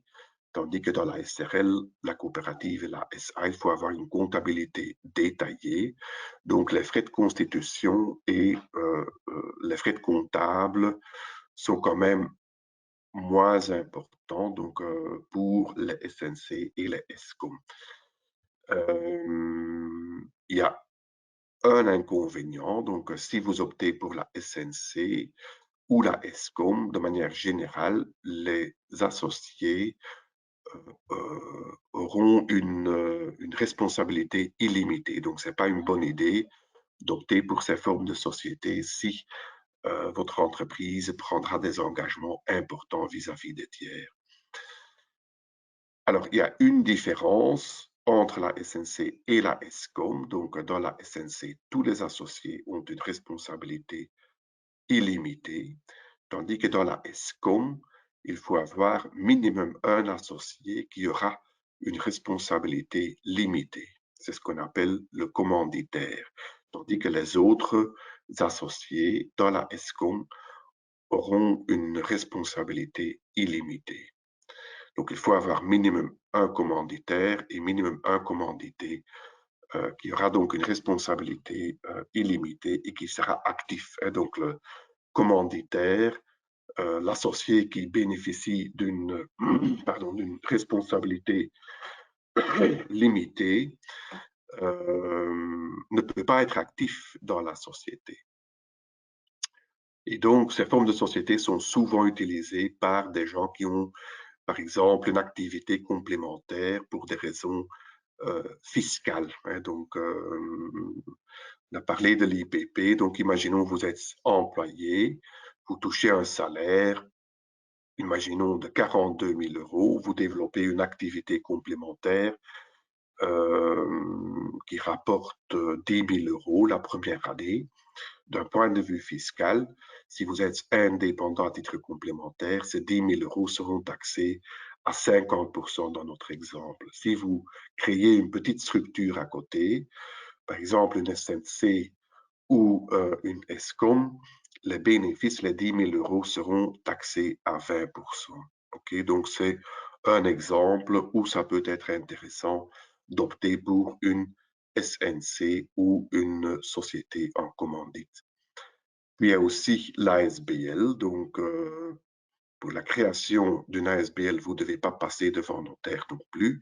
tandis que dans la SRL, la coopérative et la SA, il faut avoir une comptabilité détaillée. Donc, les frais de constitution et les frais de comptable sont quand même moins importants donc, pour les SNC et les ESCOM. Il y a un inconvénient, donc si vous optez pour la SNC ou la ESCOM, de manière générale, les associés auront une responsabilité illimitée. Donc, ce n'est pas une bonne idée d'opter pour ces formes de société si votre entreprise prendra des engagements importants vis-à-vis des tiers. Alors, il y a une différence entre la SNC et la ESCOM. Donc, dans la SNC, tous les associés ont une responsabilité illimitée, tandis que dans la ESCOM, il faut avoir minimum un associé qui aura une responsabilité limitée. C'est ce qu'on appelle le commanditaire, tandis que les autres associés dans la ESCOM auront une responsabilité illimitée. Donc, il faut avoir minimum un commanditaire et minimum un commandité, qui aura donc une responsabilité illimitée et qui sera actif. Donc, le commanditaire, l'associé qui bénéficie d'une responsabilité limitée, ne peut pas être actif dans la société. Et donc, ces formes de société sont souvent utilisées par des gens qui ont, par exemple, une activité complémentaire pour des raisons fiscales. Donc, on a parlé de l'IPP. Donc, imaginons que vous êtes employé, vous touchez un salaire, imaginons de 42 000 euros, vous développez une activité complémentaire qui rapporte 10 000 euros la première année. D'un point de vue fiscal, si vous êtes indépendant à titre complémentaire, ces 10 000 euros seront taxés à 50% dans notre exemple. Si vous créez une petite structure à côté, par exemple une SNC ou une ESCOM, les bénéfices, les 10 000 euros seront taxés à 20%. Okay? Donc, c'est un exemple où ça peut être intéressant d'opter pour une SNC ou une société en commandite. Puis, il y a aussi l'ASBL. Donc, pour la création d'une ASBL, vous ne devez pas passer devant notaire non plus.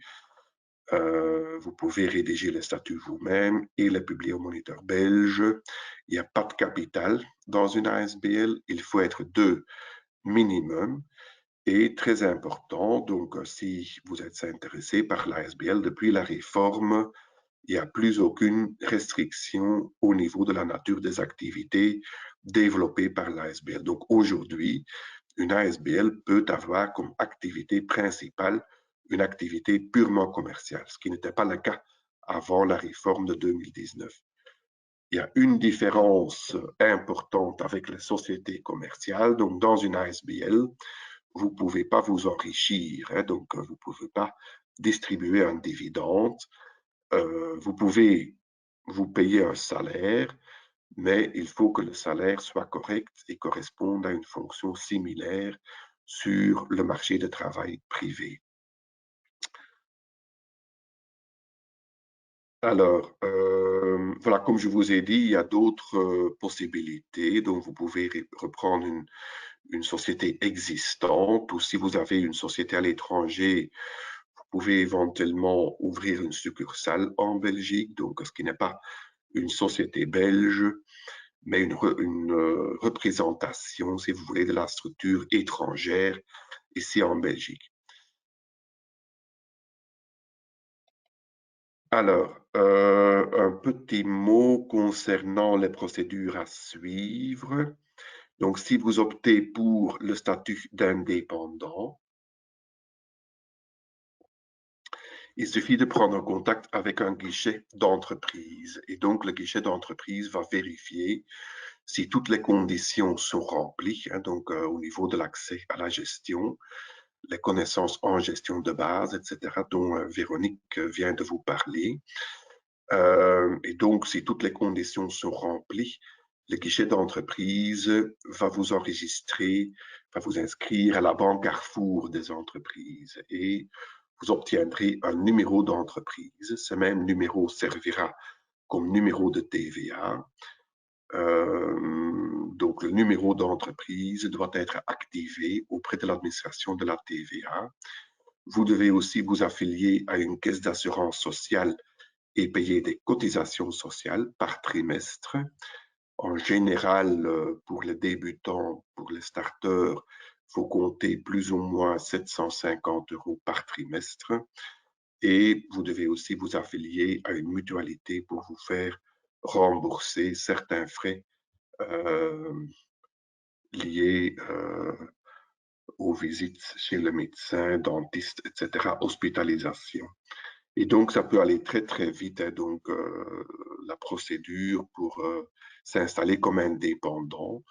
Vous pouvez rédiger les statuts vous-même et les publier au moniteur belge. Il n'y a pas de capital dans une ASBL. Il faut être 2 minimum. Et très important, donc si vous êtes intéressé par l'ASBL, depuis la réforme, il n'y a plus aucune restriction au niveau de la nature des activités développées par l'ASBL. Donc aujourd'hui, une ASBL peut avoir comme activité principale une activité purement commerciale, ce qui n'était pas le cas avant la réforme de 2019. Il y a une différence importante avec les sociétés commerciales. Donc, dans une ASBL, vous ne pouvez pas vous enrichir, donc vous ne pouvez pas distribuer un dividende. Vous pouvez vous payer un salaire, mais il faut que le salaire soit correct et corresponde à une fonction similaire sur le marché de travail privé. Alors, voilà, comme je vous ai dit, il y a d'autres possibilités. Donc, vous pouvez reprendre une société existante ou si vous avez une société à l'étranger, vous pouvez éventuellement ouvrir une succursale en Belgique, donc ce qui n'est pas une société belge, mais une représentation, si vous voulez, de la structure étrangère ici en Belgique. Alors, un petit mot concernant les procédures à suivre. Donc, si vous optez pour le statut d'indépendant, il suffit de prendre contact avec un guichet d'entreprise. Et donc, le guichet d'entreprise va vérifier si toutes les conditions sont remplies, donc au niveau de l'accès à la gestion, les connaissances en gestion de base, etc., dont Véronique vient de vous parler. Et donc, si toutes les conditions sont remplies, le guichet d'entreprise va vous enregistrer, va vous inscrire à la banque Carrefour des entreprises et vous obtiendrez un numéro d'entreprise. Ce même numéro servira comme numéro de TVA. Donc, le numéro d'entreprise doit être activé auprès de l'administration de la TVA. Vous devez aussi vous affilier à une caisse d'assurance sociale et payer des cotisations sociales par trimestre. En général, pour les débutants, pour les starters, il faut compter plus ou moins 750 € par trimestre. Et vous devez aussi vous affilier à une mutualité pour vous faire rembourser certains frais liés aux visites chez le médecin, dentiste, etc., hospitalisation. Et donc, ça peut aller très, très vite. Donc, la procédure pour s'installer comme indépendant.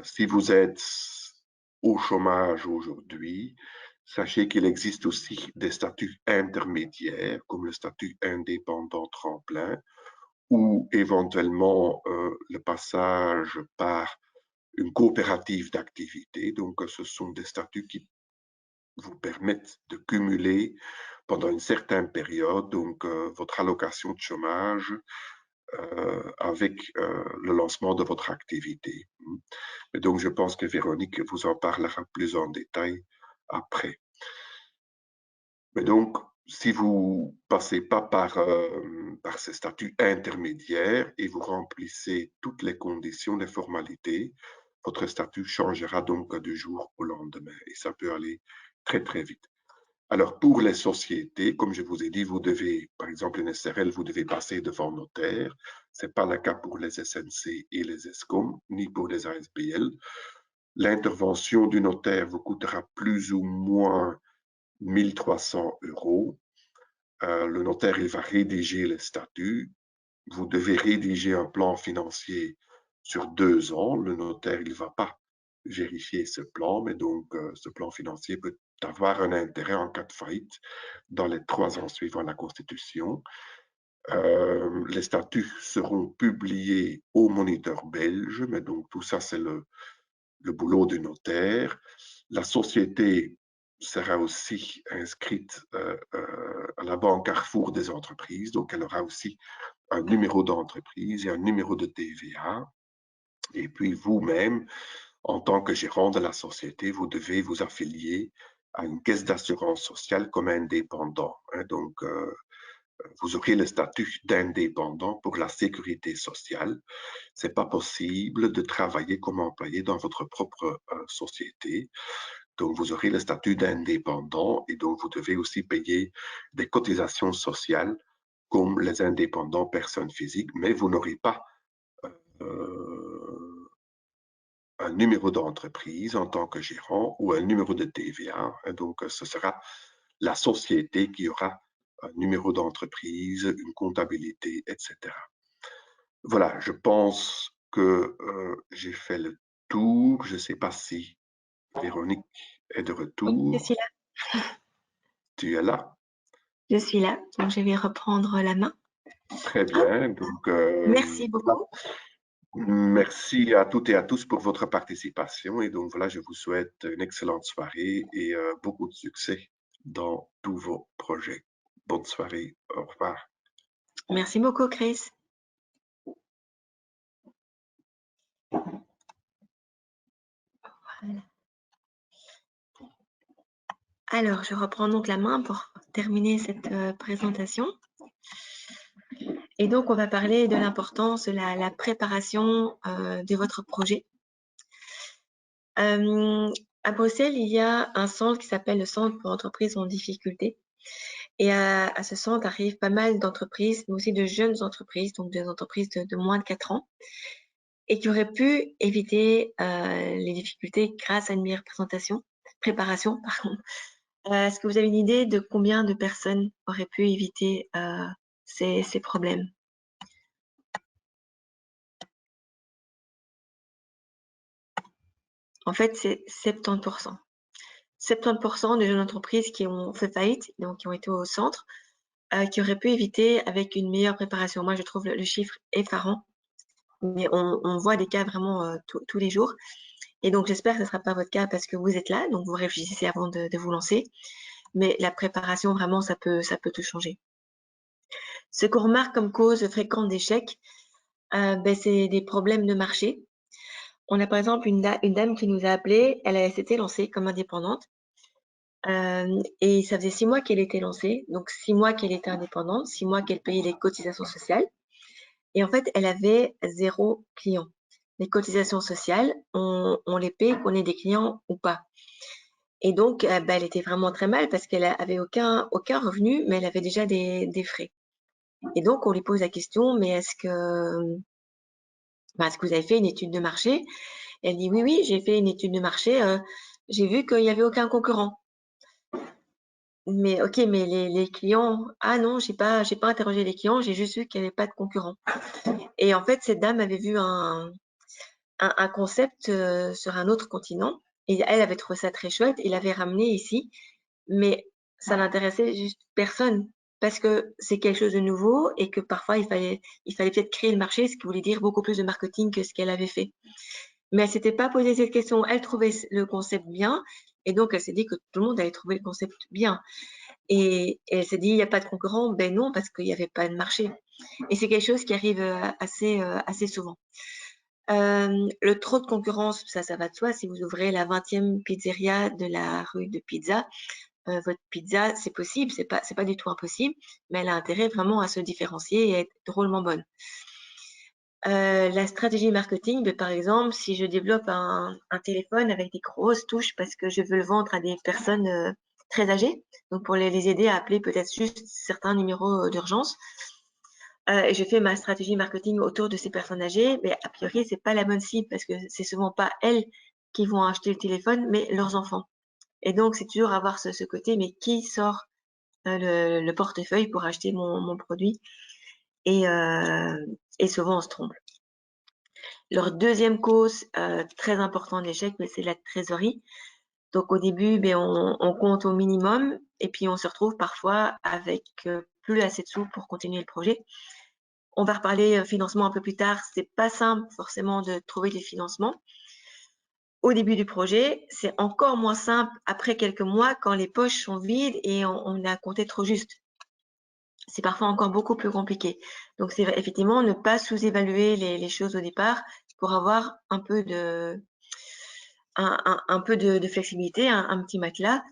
Si vous êtes au chômage aujourd'hui, sachez qu'il existe aussi des statuts intermédiaires, comme le statut indépendant tremplin, ou éventuellement le passage par une coopérative d'activité. Donc, ce sont des statuts qui vous permettent de cumuler pendant une certaine période donc votre allocation de chômage avec le lancement de votre activité. Et donc, je pense que Véronique vous en parlera plus en détail après. Mais donc, si vous passez pas par ces statuts intermédiaires et vous remplissez toutes les conditions, les formalités, votre statut changera donc du jour au lendemain et ça peut aller très, très vite. Alors, pour les sociétés, comme je vous ai dit, vous devez, par exemple, une SRL, vous devez passer devant notaire. Ce n'est pas le cas pour les SNC et les ESCOM, ni pour les ASBL. L'intervention du notaire vous coûtera plus ou moins 1 300 €. Le notaire, il va rédiger les statuts. Vous devez rédiger un plan financier sur 2 ans. Le notaire, il ne va pas vérifier ce plan, mais donc ce plan financier peut avoir un intérêt en cas de faillite dans les 3 ans suivant la Constitution. Les statuts seront publiés au Moniteur belge, mais donc tout ça, c'est le boulot du notaire. La société sera aussi inscrite à la Banque Carrefour des entreprises, donc elle aura aussi un numéro d'entreprise et un numéro de TVA. Et puis vous-même, en tant que gérant de la société, vous devez vous affilier à une caisse d'assurance sociale comme indépendant. Donc, vous aurez le statut d'indépendant pour la sécurité sociale. Ce n'est pas possible de travailler comme employé dans votre propre société. Donc, vous aurez le statut d'indépendant et donc vous devez aussi payer des cotisations sociales comme les indépendants personnes physiques, mais vous n'aurez pas un numéro d'entreprise en tant que gérant ou un numéro de TVA. Donc, ce sera la société qui aura un numéro d'entreprise, une comptabilité, etc. Voilà, je pense que j'ai fait le tour. Je ne sais pas si Véronique est de Oui, je suis retour. là. Tu es là? Je suis là, donc je vais reprendre la main. Très Hop, bien. Donc, merci voilà. beaucoup. Merci à toutes et à tous pour votre participation. Et donc, voilà, je vous souhaite une excellente soirée et beaucoup de succès dans tous vos projets. Bonne soirée. Au revoir. Merci beaucoup, Chris. Voilà. Alors, je reprends donc la main pour terminer cette présentation. Et donc, on va parler de l'importance de la préparation de votre projet. À Bruxelles, il y a un centre qui s'appelle le Centre pour entreprises en difficulté. Et à ce centre arrivent pas mal d'entreprises, mais aussi de jeunes entreprises, donc des entreprises de moins de 4 ans, et qui auraient pu éviter les difficultés grâce à une meilleure préparation. Pardon. Est-ce que vous avez une idée de combien de personnes auraient pu éviter ces problèmes? En fait, c'est 70%. 70% des jeunes entreprises qui ont fait faillite, donc qui ont été au centre, qui auraient pu éviter avec une meilleure préparation. Moi, je trouve le chiffre effarant, mais on voit des cas vraiment tous les jours. Et donc, j'espère que ce ne sera pas votre cas parce que vous êtes là, donc vous réfléchissez avant de vous lancer. Mais la préparation, vraiment, ça peut tout changer. Ce qu'on remarque comme cause fréquente d'échec, c'est des problèmes de marché. On a par exemple une dame qui nous a appelé, elle s'était lancée comme indépendante. Et ça faisait 6 mois qu'elle était lancée, donc 6 mois qu'elle était indépendante, 6 mois qu'elle payait les cotisations sociales. Et en fait, elle avait 0 client. Les cotisations sociales, on les paye qu'on ait des clients ou pas. Et donc, elle était vraiment très mal parce qu'elle avait aucun revenu, mais elle avait déjà des frais. Et donc, on lui pose la question, mais est-ce que vous avez fait une étude de marché? Elle dit oui, j'ai fait une étude de marché, j'ai vu qu'il n'y avait aucun concurrent. Mais OK, mais les clients, ah non, j'ai pas interrogé les clients, j'ai juste vu qu'il n'y avait pas de concurrent. Et en fait, cette dame avait vu un concept sur un autre continent et elle avait trouvé ça très chouette et l'avait ramené ici, mais ça n'intéressait juste personne parce que c'est quelque chose de nouveau et que parfois il fallait peut-être créer le marché, ce qui voulait dire beaucoup plus de marketing que ce qu'elle avait fait. Mais elle s'était pas posé cette question. Elle trouvait le concept bien, Et donc, elle s'est dit que tout le monde allait trouver le concept bien. Et elle s'est dit: «Il y a pas de concurrent». Ben non, parce qu'il y avait pas de marché. Et c'est quelque chose qui arrive, assez souvent. Le trop de concurrence, ça va de soi. Si vous ouvrez la 20e pizzeria de la rue de pizza, votre pizza, c'est possible, c'est pas du tout impossible, mais elle a intérêt vraiment à se différencier et à être drôlement bonne. La stratégie marketing, beh, par exemple, si je développe un téléphone avec des grosses touches parce que je veux le vendre à des personnes, très âgées, donc pour les aider à appeler peut-être juste certains numéros, d'urgence, et je fais ma stratégie marketing autour de ces personnes âgées, mais a priori, c'est pas la bonne cible parce que c'est souvent pas elles qui vont acheter le téléphone, mais leurs enfants. Et donc c'est toujours avoir ce côté, mais qui sort, le portefeuille pour acheter mon produit? Et souvent on se trompe. Leur deuxième cause, très important de l'échec, beh, c'est la trésorerie. Donc au début, beh, on compte au minimum et puis on se retrouve parfois avec, plus assez de sous pour continuer le projet. On va reparler, financement un peu plus tard. C'est pas simple forcément de trouver des financements. Au début du projet, c'est encore moins simple après quelques mois quand les poches sont vides et on a compté trop juste. C'est parfois encore beaucoup plus compliqué. Donc c'est effectivement ne pas sous-évaluer les choses au départ pour avoir un peu de flexibilité, un petit matelas.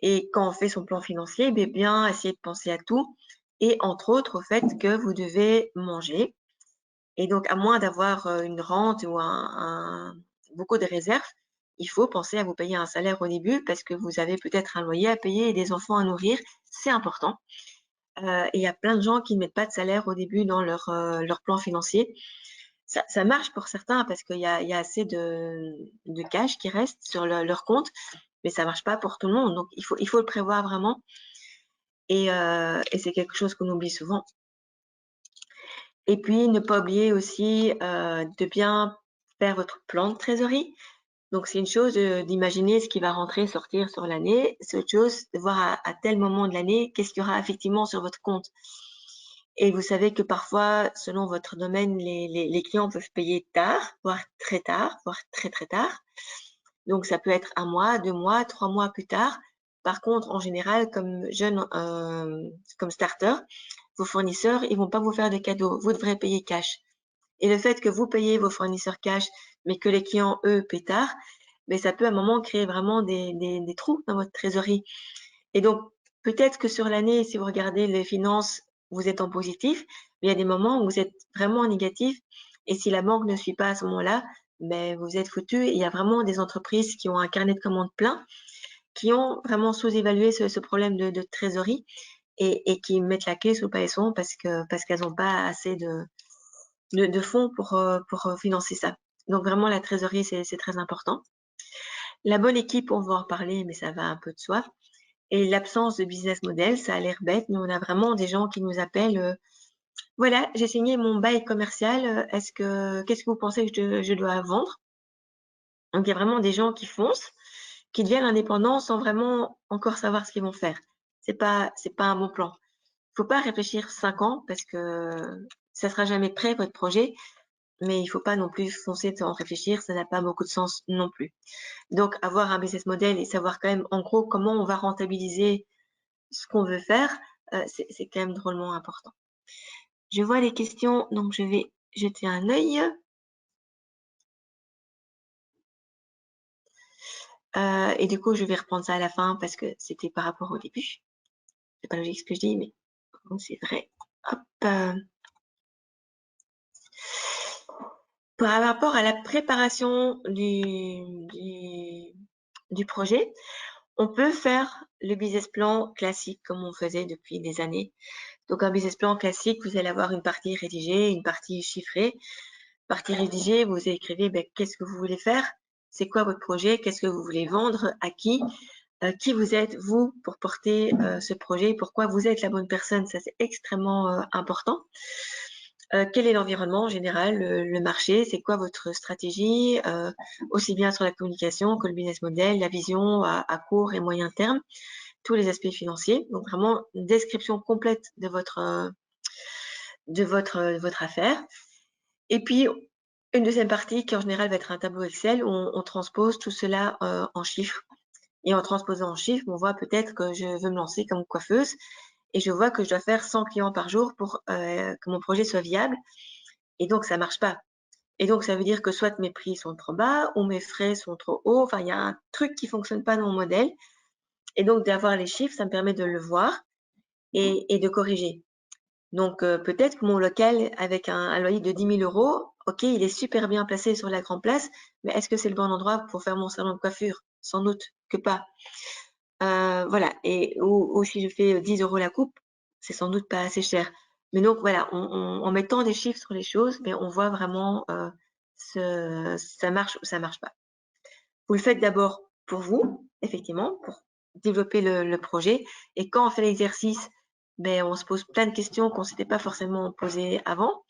Et quand on fait son plan financier, beh, bien essayer de penser à tout et entre autres au fait que vous devez manger. Et donc à moins d'avoir, une rente ou beaucoup de réserves, il faut penser à vous payer un salaire au début parce que vous avez peut-être un loyer à payer et des enfants à nourrir, c'est important. Et il y a plein de gens qui ne mettent pas de salaire au début dans leur plan financier. Ça marche pour certains parce qu'il y a assez de cash qui reste sur leur compte, mais ça marche pas pour tout le monde. Donc il faut le prévoir vraiment et c'est quelque chose qu'on oublie souvent. Et puis ne pas oublier aussi, de bien faire votre plan de trésorerie. Donc c'est une chose, d'imaginer ce qui va rentrer, sortir sur l'année. C'est autre chose de voir à tel moment de l'année, qu'est-ce qu'il y aura effectivement sur votre compte. Et vous savez que parfois, selon votre domaine, les clients peuvent payer tard, voire très, très tard. Donc ça peut être 1 mois, 2 mois, 3 mois plus tard. Par contre, en général, comme jeune, comme starter, vos fournisseurs, ils vont pas vous faire de cadeaux. Vous devrez payer cash. Et le fait que vous payez vos fournisseurs cash, mais que les clients, eux, paient tard, beh, ça peut à un moment créer vraiment des trous dans votre trésorerie. Et donc, peut-être que sur l'année, si vous regardez les finances, vous êtes en positif, mais il y a des moments où vous êtes vraiment en négatif. Et si la banque ne suit pas à ce moment-là, ben, vous êtes foutu. Et il y a vraiment des entreprises qui ont un carnet de commandes plein, qui ont vraiment sous-évalué ce problème de trésorerie et qui mettent la clé sous le paillasson parce qu'elles n'ont pas assez de fonds pour financer ça. Donc vraiment, la trésorerie, c'est très important. La bonne équipe, on va en reparler, mais ça va un peu de soi. Et l'absence de business model, ça a l'air bête, mais on a vraiment des gens qui nous appellent, «Voilà, j'ai signé mon bail commercial, qu'est-ce que vous pensez que je dois vendre?» Donc il y a vraiment des gens qui foncent, qui deviennent indépendants sans vraiment encore savoir ce qu'ils vont faire. C'est pas un bon plan. Faut pas réfléchir 5 ans parce que ça sera jamais prêt votre projet, mais il faut pas non plus foncer sans réfléchir, ça n'a pas beaucoup de sens non plus. Donc avoir un business model et savoir quand même en gros comment on va rentabiliser ce qu'on veut faire, c'est quand même drôlement important. Je vois les questions, donc je vais jeter un œil. Et du coup, je vais reprendre ça à la fin parce que c'était par rapport au début. C'est pas logique ce que je dis, mais bon, c'est vrai. Hop, par rapport à la préparation du projet, on peut faire le business plan classique comme on faisait depuis des années. Donc un business plan classique, vous allez avoir une partie rédigée, une partie chiffrée. Partie rédigée, vous écrivez, beh, qu'est-ce que vous voulez faire? C'est quoi votre projet? Qu'est-ce que vous voulez vendre? À qui vous êtes, vous, pour porter, ce projet? Pourquoi vous êtes la bonne personne? Ça, c'est extrêmement, important. Quel est l'environnement en général, le marché? C'est quoi votre stratégie? Aussi bien sur la communication que le business model, la vision à court et moyen terme, tous les aspects financiers. Donc vraiment une description complète de votre affaire. Et puis, une deuxième partie qui en général va être un tableau Excel où on transpose tout cela, en chiffres. Et en transposant en chiffres, on voit peut-être que je veux me lancer comme coiffeuse et je vois que je dois faire 100 clients par jour pour que mon projet soit viable. Et donc, ça marche pas. Et donc, ça veut dire que soit mes prix sont trop bas ou mes frais sont trop hauts. Enfin, il y a un truc qui fonctionne pas dans mon modèle. Et donc, d'avoir les chiffres, ça me permet de le voir et de corriger. Donc, peut-être que mon local, avec un loyer de 10 000 euros, ok, il est super bien placé sur la grande place, mais est-ce que c'est le bon endroit pour faire mon salon de coiffure? Sans doute que pas. Voilà, et ou si je fais 10 euros la coupe, c'est sans doute pas assez cher. Mais donc voilà, en mettant des chiffres sur les choses, mais on voit vraiment ça marche ou ça marche pas. Vous le faites d'abord pour vous, effectivement, pour développer le projet. Et quand on fait l'exercice, ben, on se pose plein de questions qu'on s'était pas forcément posées avant.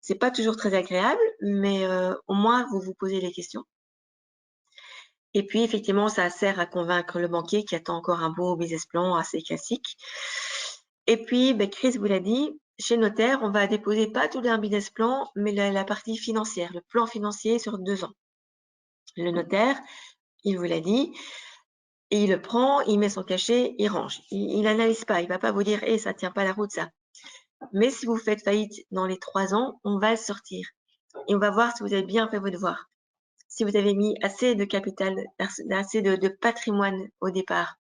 C'est pas toujours très agréable, mais au moins vous vous posez les questions. Et puis effectivement, ça sert à convaincre le banquier qui attend encore un beau business plan assez classique. Et puis, ben, Chris vous l'a dit, chez le notaire, on va déposer pas tout un business plan, mais la partie financière, le plan financier sur 2 ans. Le notaire, il vous l'a dit, et il le prend, il met son cachet, il range. Il n'analyse pas, il va pas vous dire, eh, ça tient pas la route, ça. Mais si vous faites faillite dans les 3 ans, on va le sortir. Et on va voir si vous avez bien fait votre devoir. Si vous avez mis assez de capital, assez de patrimoine au départ.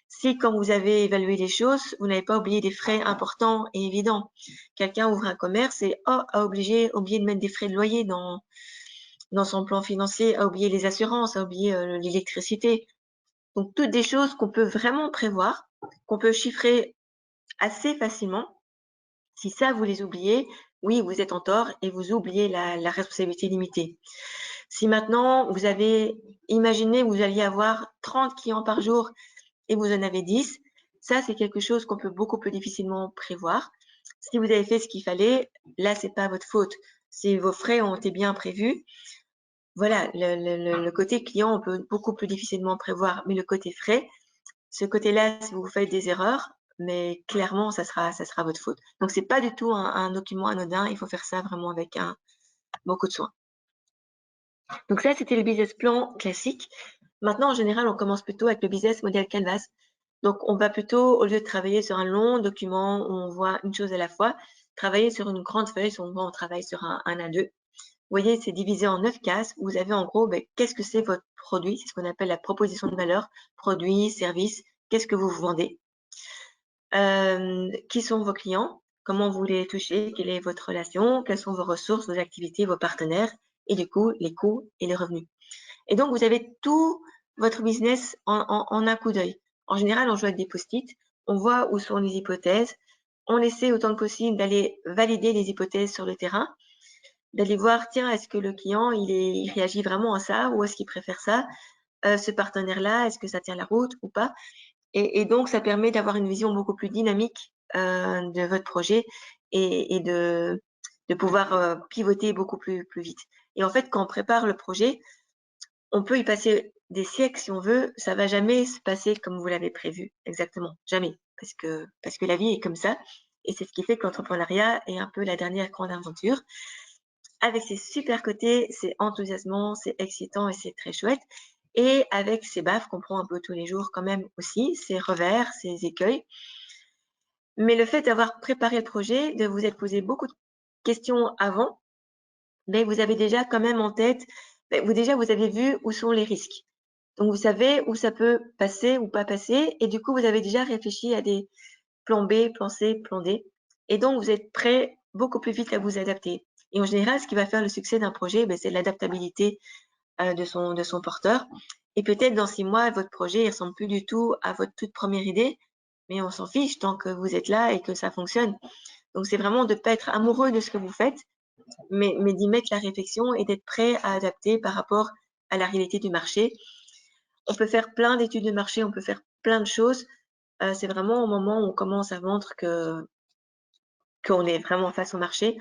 Si, quand vous avez évalué les choses, vous n'avez pas oublié des frais importants et évidents. Quelqu'un ouvre un commerce et, oh, a oublié de mettre des frais de loyer dans son plan financier, a oublié les assurances, a oublié l'électricité. Donc, toutes des choses qu'on peut vraiment prévoir, qu'on peut chiffrer assez facilement. Si ça, vous les oubliez, oui, vous êtes en tort et vous oubliez la responsabilité limitée. Si maintenant, vous avez imaginé, vous alliez avoir 30 clients par jour et vous en avez 10, ça, c'est quelque chose qu'on peut beaucoup plus difficilement prévoir. Si vous avez fait ce qu'il fallait, là, c'est pas votre faute. Si vos frais ont été bien prévus, voilà, le côté client, on peut beaucoup plus difficilement prévoir, mais le côté frais, ce côté-là, si vous faites des erreurs, mais clairement, ça sera votre faute. Donc, c'est pas du tout un document anodin. Il faut faire ça vraiment avec beaucoup de soin. Donc ça, c'était le business plan classique. Maintenant, en général, on commence plutôt avec le business model Canvas. Donc, on va plutôt, au lieu de travailler sur un long document où on voit une chose à la fois, travailler sur une grande feuille. Souvent, on travaille sur un A2. Vous voyez, c'est divisé en 9 cases. Vous avez en gros, ben, qu'est-ce que c'est votre produit? C'est ce qu'on appelle la proposition de valeur. Produit, service, qu'est-ce que vous vendez? Qui sont vos clients? Comment vous les touchez? Quelle est votre relation? Quelles sont vos ressources, vos activités, vos partenaires? Et du coup, les coûts et les revenus. Et donc, vous avez tout votre business en un coup d'œil. En général, on joue avec des post-it, on voit où sont les hypothèses, on essaie autant que possible d'aller valider les hypothèses sur le terrain, d'aller voir, tiens, est-ce que le client, il réagit vraiment à ça ou est-ce qu'il préfère ça? Ce partenaire-là, est-ce que ça tient la route ou pas? Et donc, ça permet d'avoir une vision beaucoup plus dynamique de votre projet et de pouvoir pivoter beaucoup plus vite. Et en fait, quand on prépare le projet, on peut y passer des siècles si on veut, ça va jamais se passer comme vous l'avez prévu, exactement, jamais, parce que la vie est comme ça et c'est ce qui fait que l'entrepreneuriat est un peu la dernière grande aventure. Avec ses super côtés, c'est enthousiasmant, c'est excitant et c'est très chouette et avec ses baffes qu'on prend un peu tous les jours quand même aussi, ses revers, ses écueils. Mais le fait d'avoir préparé le projet, de vous être posé beaucoup de questions avant, beh, vous avez déjà quand même en tête, vous avez vu où sont les risques. Donc, vous savez où ça peut passer ou pas passer et du coup, vous avez déjà réfléchi à des plan B, plan C, plan D et donc vous êtes prêt beaucoup plus vite à vous adapter. Et en général, ce qui va faire le succès d'un projet, beh, c'est l'adaptabilité, de son porteur et peut-être dans 6 mois, votre projet, il ressemble plus du tout à votre toute première idée, mais on s'en fiche tant que vous êtes là et que ça fonctionne. Donc, c'est vraiment de pas être amoureux de ce que vous faites, mais d'y mettre la réflexion et d'être prêt à adapter par rapport à la réalité du marché. On peut faire plein d'études de marché, on peut faire plein de choses. C'est vraiment au moment où on commence à vendre qu'on est vraiment face au marché.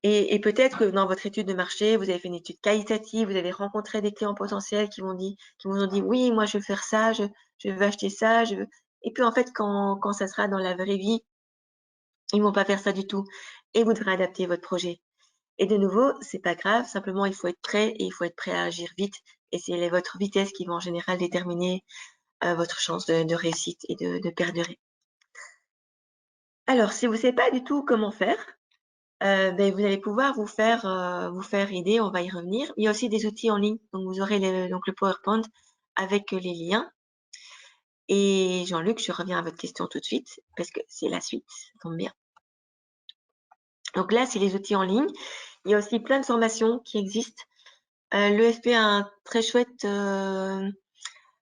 Et peut-être que dans votre étude de marché, vous avez fait une étude qualitative, vous avez rencontré des clients potentiels qui vous ont dit oui, moi je veux faire ça, je veux acheter ça, je veux. Et puis en fait, quand ça sera dans la vraie vie, ils vont pas faire ça du tout. Et vous devrez adapter votre projet. Et de nouveau, c'est pas grave, simplement il faut être prêt et il faut être prêt à agir vite et c'est votre vitesse qui va en général déterminer votre chance de réussite et de perdurer. Alors, si vous ne savez pas du tout comment faire, beh, vous allez pouvoir vous faire aider, on va y revenir. Il y a aussi des outils en ligne, donc vous aurez donc le PowerPoint avec les liens. Et Jean-Luc, je reviens à votre question tout de suite, parce que c'est la suite, ça tombe bien. Donc là, c'est les outils en ligne. Il y a aussi plein de formations qui existent. L'EFP a un très chouette,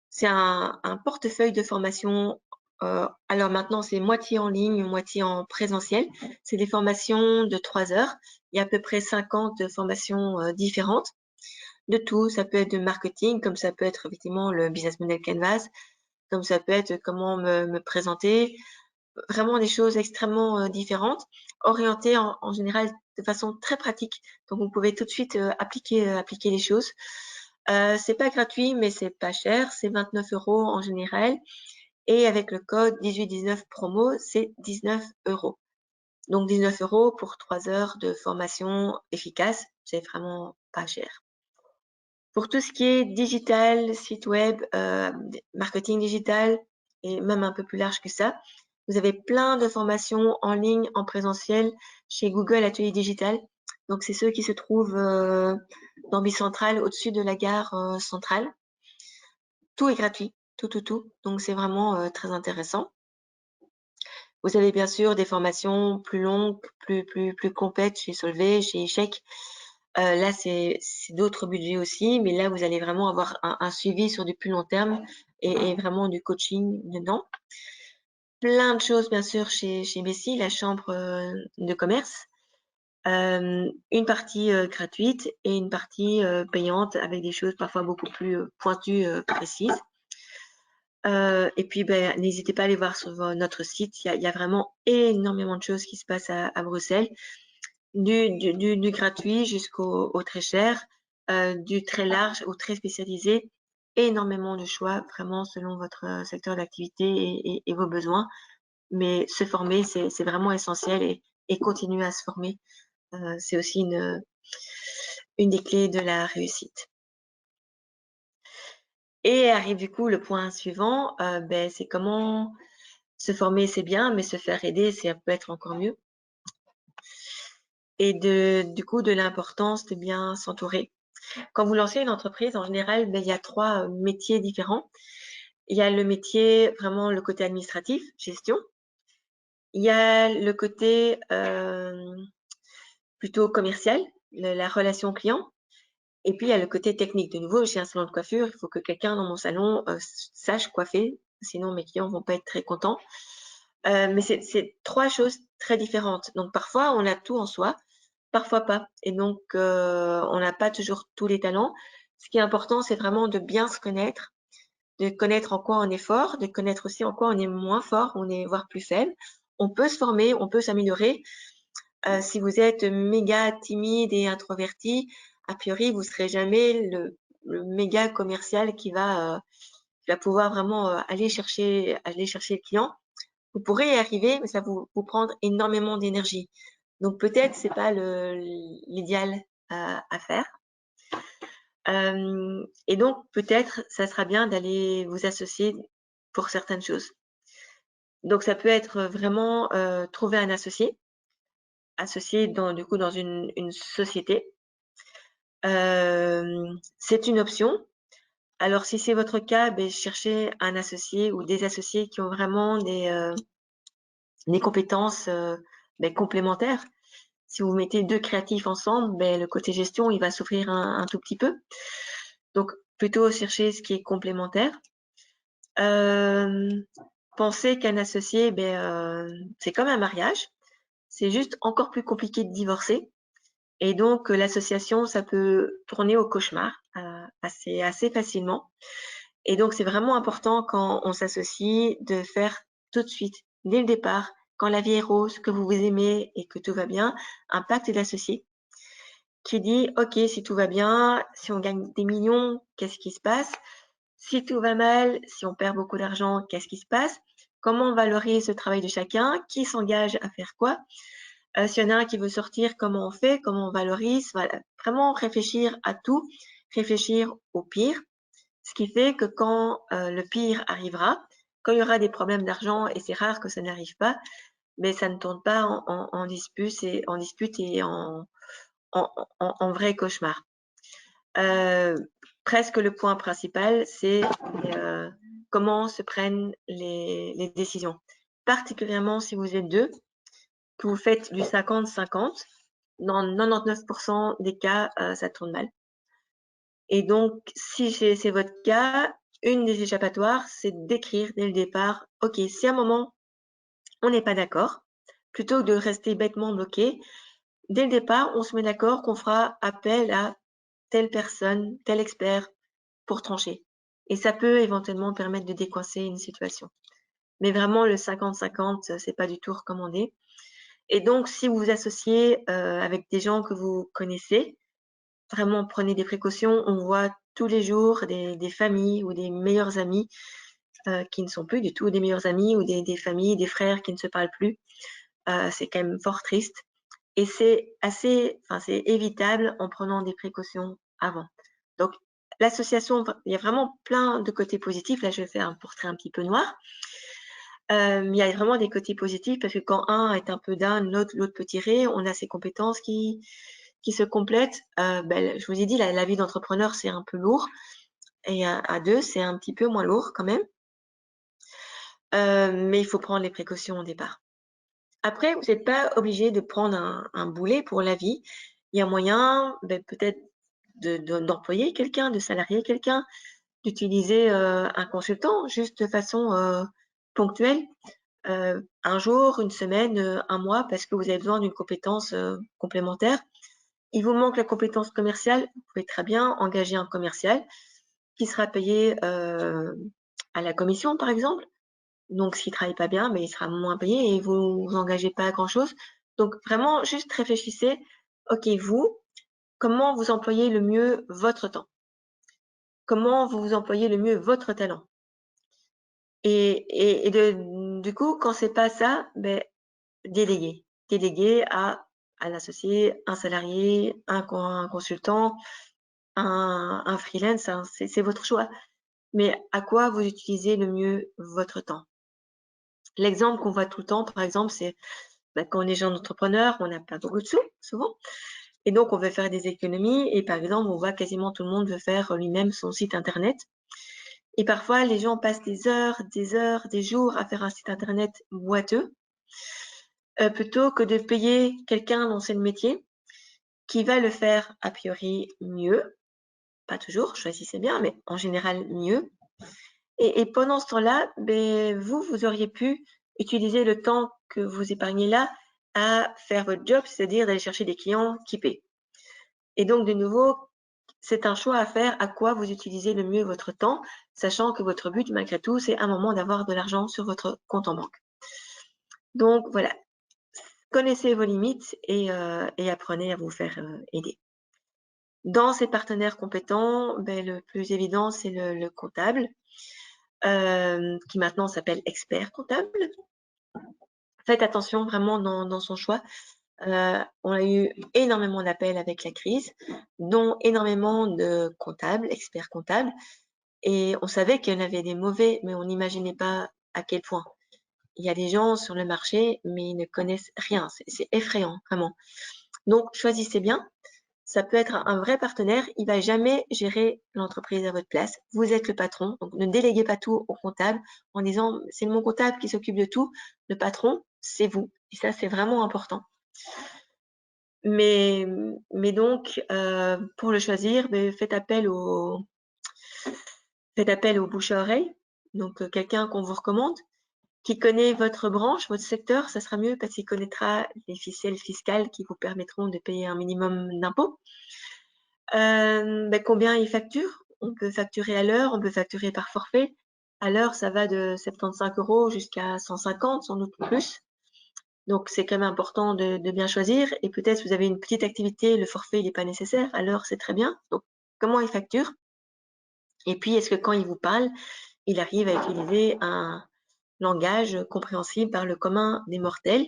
c'est un portefeuille de formation. Alors maintenant, c'est moitié en ligne, moitié en présentiel. C'est des formations de 3 heures. Il y a à peu près 50 formations différentes de tout. Ça peut être de marketing, comme ça peut être effectivement le business model Canvas, comme ça peut être comment me présenter. Vraiment des choses extrêmement différentes, orientées en général de façon très pratique. Donc vous pouvez tout de suite appliquer les choses. C'est pas gratuit, mais c'est pas cher, c'est 29 € en général. Et avec le code 1819 promo, c'est 19 €. Donc 19 € pour 3 heures de formation efficace, c'est vraiment pas cher. Pour tout ce qui est digital, site web, marketing digital et même un peu plus large que ça, vous avez plein de formations en ligne, en présentiel chez Google Atelier Digital. Donc c'est ceux qui se trouvent dans Bicentrale, au-dessus de la gare centrale. Tout est gratuit, tout. Donc c'est vraiment très intéressant. Vous avez bien sûr des formations plus longues, plus complètes chez Solvay, chez Échec. Là, c'est d'autres budgets aussi, mais là, vous allez vraiment avoir un suivi sur du plus long terme et vraiment du coaching dedans. Plein de choses, bien sûr, chez Bessie, la chambre de commerce. Une partie gratuite et une partie payante avec des choses parfois beaucoup plus pointues, précises. Et puis, ben, n'hésitez pas à aller voir sur notre site. Il y a vraiment énormément de choses qui se passent à Bruxelles. Du gratuit jusqu'au très cher, du très large au très spécialisé. Énormément de choix, vraiment selon votre secteur d'activité et vos besoins. Mais se former, c'est vraiment essentiel et continuer à se former, c'est aussi une des clés de la réussite. Et arrive du coup le point suivant, ben, c'est comment se former, c'est bien, mais se faire aider, ça peut être encore mieux. Et du coup, de l'importance de bien s'entourer. Quand vous lancez une entreprise, en général, ben, il y a 3 métiers différents. Il y a le métier, vraiment le côté administratif, gestion. Il y a le côté plutôt commercial, la relation client. Et puis, il y a le côté technique. De nouveau, j'ai un salon de coiffure, il faut que quelqu'un dans mon salon sache coiffer, sinon mes clients vont pas être très contents. Mais c'est 3 choses très différentes. Donc parfois, on a tout en soi, parfois pas. Et donc, on n'a pas toujours tous les talents. Ce qui est important, c'est vraiment de bien se connaître, de connaître en quoi on est fort, de connaître aussi en quoi on est moins fort, on est voire plus faible. On peut se former, on peut s'améliorer. Si vous êtes méga timide et introverti, a priori, vous serez jamais le méga commercial qui va pouvoir vraiment aller chercher le client. Vous pourrez y arriver, mais ça vous prendre énormément d'énergie. Donc peut-être c'est pas l'idéal à faire. Et donc peut-être ça sera bien d'aller vous associer pour certaines choses. Donc ça peut être vraiment trouver un associé dans une société. C'est une option. Alors si c'est votre cas, ben, cherchez un associé ou des associés qui ont vraiment des compétences ben, complémentaires. Si vous mettez 2 créatifs ensemble, ben, le côté gestion, il va souffrir un tout petit peu. Donc plutôt chercher ce qui est complémentaire. Pensez qu'un associé, ben, c'est comme un mariage. C'est juste encore plus compliqué de divorcer. Et donc l'association, ça peut tourner au cauchemar assez facilement. Et donc c'est vraiment important quand on s'associe de faire tout de suite, dès le départ, quand la vie est rose, que vous vous aimez et que tout va bien, un pacte d'associés qui dit: «OK, si tout va bien, si on gagne des millions, qu'est-ce qui se passe? Si tout va mal, si on perd beaucoup d'argent, qu'est-ce qui se passe? Comment on valorise le travail de chacun? Qui s'engage à faire quoi? S'il y en a un qui veut sortir, comment on fait? Comment on valorise?» Voilà, vraiment réfléchir à tout réfléchir au pire, ce qui fait que quand le pire arrivera, quand il y aura des problèmes d'argent, et c'est rare que ça n'arrive pas, mais ça ne tourne pas en dispute et en vrai cauchemar. Euh, Presque le point principal, c'est comment se prennent les décisions. Particulièrement si vous êtes deux, que vous faites du 50-50, dans 99% des cas, ça tourne mal. Et donc, si c'est votre cas, une des échappatoires, c'est d'écrire dès le départ, OK, si à un moment, on n'est pas d'accord, plutôt que de rester bêtement bloqué, dès le départ, on se met d'accord qu'on fera appel à telle personne, tel expert pour trancher. Et ça peut éventuellement permettre de décoincer une situation. Mais vraiment, le 50-50, c'est pas du tout recommandé. Et donc, si vous vous associez avec des gens que vous connaissez, vraiment prenez des précautions. On voit tous les jours des familles ou des meilleurs amis qui ne sont plus du tout des meilleurs amis, ou des familles, des frères qui ne se parlent plus. C'est quand même fort triste. Et c'est c'est évitable en prenant des précautions avant. Donc, l'association, il y a vraiment plein de côtés positifs. Là, je vais faire un portrait un petit peu noir. Il y a vraiment des côtés positifs parce que quand un est un peu down, l'autre peut tirer. On a ses compétences qui se complètent. Je vous ai dit, la vie d'entrepreneur, c'est un peu lourd. Et à deux, c'est un petit peu moins lourd quand même. Mais il faut prendre les précautions au départ. Après, vous n'êtes pas obligé de prendre un boulet pour la vie. Il y a moyen, peut-être d'employer quelqu'un, de salarier quelqu'un, d'utiliser un consultant juste de façon ponctuelle, un jour, une semaine, un mois, parce que vous avez besoin d'une compétence complémentaire. Il vous manque la compétence commerciale, vous pouvez très bien engager un commercial qui sera payé à la commission, par exemple. Donc, s'il travaille pas bien, il sera moins payé et vous vous engagez pas à grand-chose. Donc, vraiment, juste réfléchissez, OK, vous, comment vous employez le mieux votre temps? Comment vous employez le mieux votre talent? Du coup, quand c'est pas ça, déléguer. Déléguer à un associé, un salarié, un consultant, un freelance, hein, c'est votre choix. Mais à quoi vous utilisez le mieux votre temps? L'exemple qu'on voit tout le temps, par exemple, c'est quand on est jeune entrepreneur, on n'a pas beaucoup de sous, souvent. Et donc, on veut faire des économies. Et par exemple, on voit quasiment tout le monde veut faire lui-même son site internet. Et parfois, les gens passent des heures, des jours à faire un site internet boiteux, plutôt que de payer quelqu'un dont c'est le métier, qui va le faire a priori mieux. Pas toujours, choisissez bien, mais en général mieux. Et pendant ce temps-là, vous auriez pu utiliser le temps que vous épargnez là à faire votre job, c'est-à-dire d'aller chercher des clients qui paient. Et donc, de nouveau, c'est un choix à faire à quoi vous utilisez le mieux votre temps, sachant que votre but, malgré tout, c'est un moment d'avoir de l'argent sur votre compte en banque. Donc, voilà. Connaissez vos limites et apprenez à vous faire aider. Dans ces partenaires compétents, le plus évident, c'est le comptable, qui maintenant s'appelle expert comptable. Faites attention vraiment dans son choix. On a eu énormément d'appels avec la crise, dont énormément de comptables, experts comptables, et on savait qu'il y en avait des mauvais, mais on n'imaginait pas à quel point. Il y a des gens sur le marché, mais ils ne connaissent rien. C'est effrayant, vraiment. Donc, choisissez bien. Ça peut être un vrai partenaire. Il va jamais gérer l'entreprise à votre place. Vous êtes le patron. Donc, ne déléguez pas tout au comptable en disant, c'est mon comptable qui s'occupe de tout. Le patron, c'est vous. Et ça, c'est vraiment important. Mais donc, pour le choisir, faites appel au bouche à oreille. Donc, quelqu'un qu'on vous recommande, qui connaît votre branche, votre secteur, ça sera mieux parce qu'il connaîtra les ficelles fiscales qui vous permettront de payer un minimum d'impôts. Combien il facture? On peut facturer à l'heure, on peut facturer par forfait. À l'heure, ça va de 75 € jusqu'à 150, sans doute plus. Donc, c'est quand même important de bien choisir. Et peut-être vous avez une petite activité, le forfait, il n'est pas nécessaire. À l'heure, c'est très bien. Donc, comment il facture? Et puis, est-ce que quand il vous parle, il arrive à utiliser un langage compréhensible par le commun des mortels,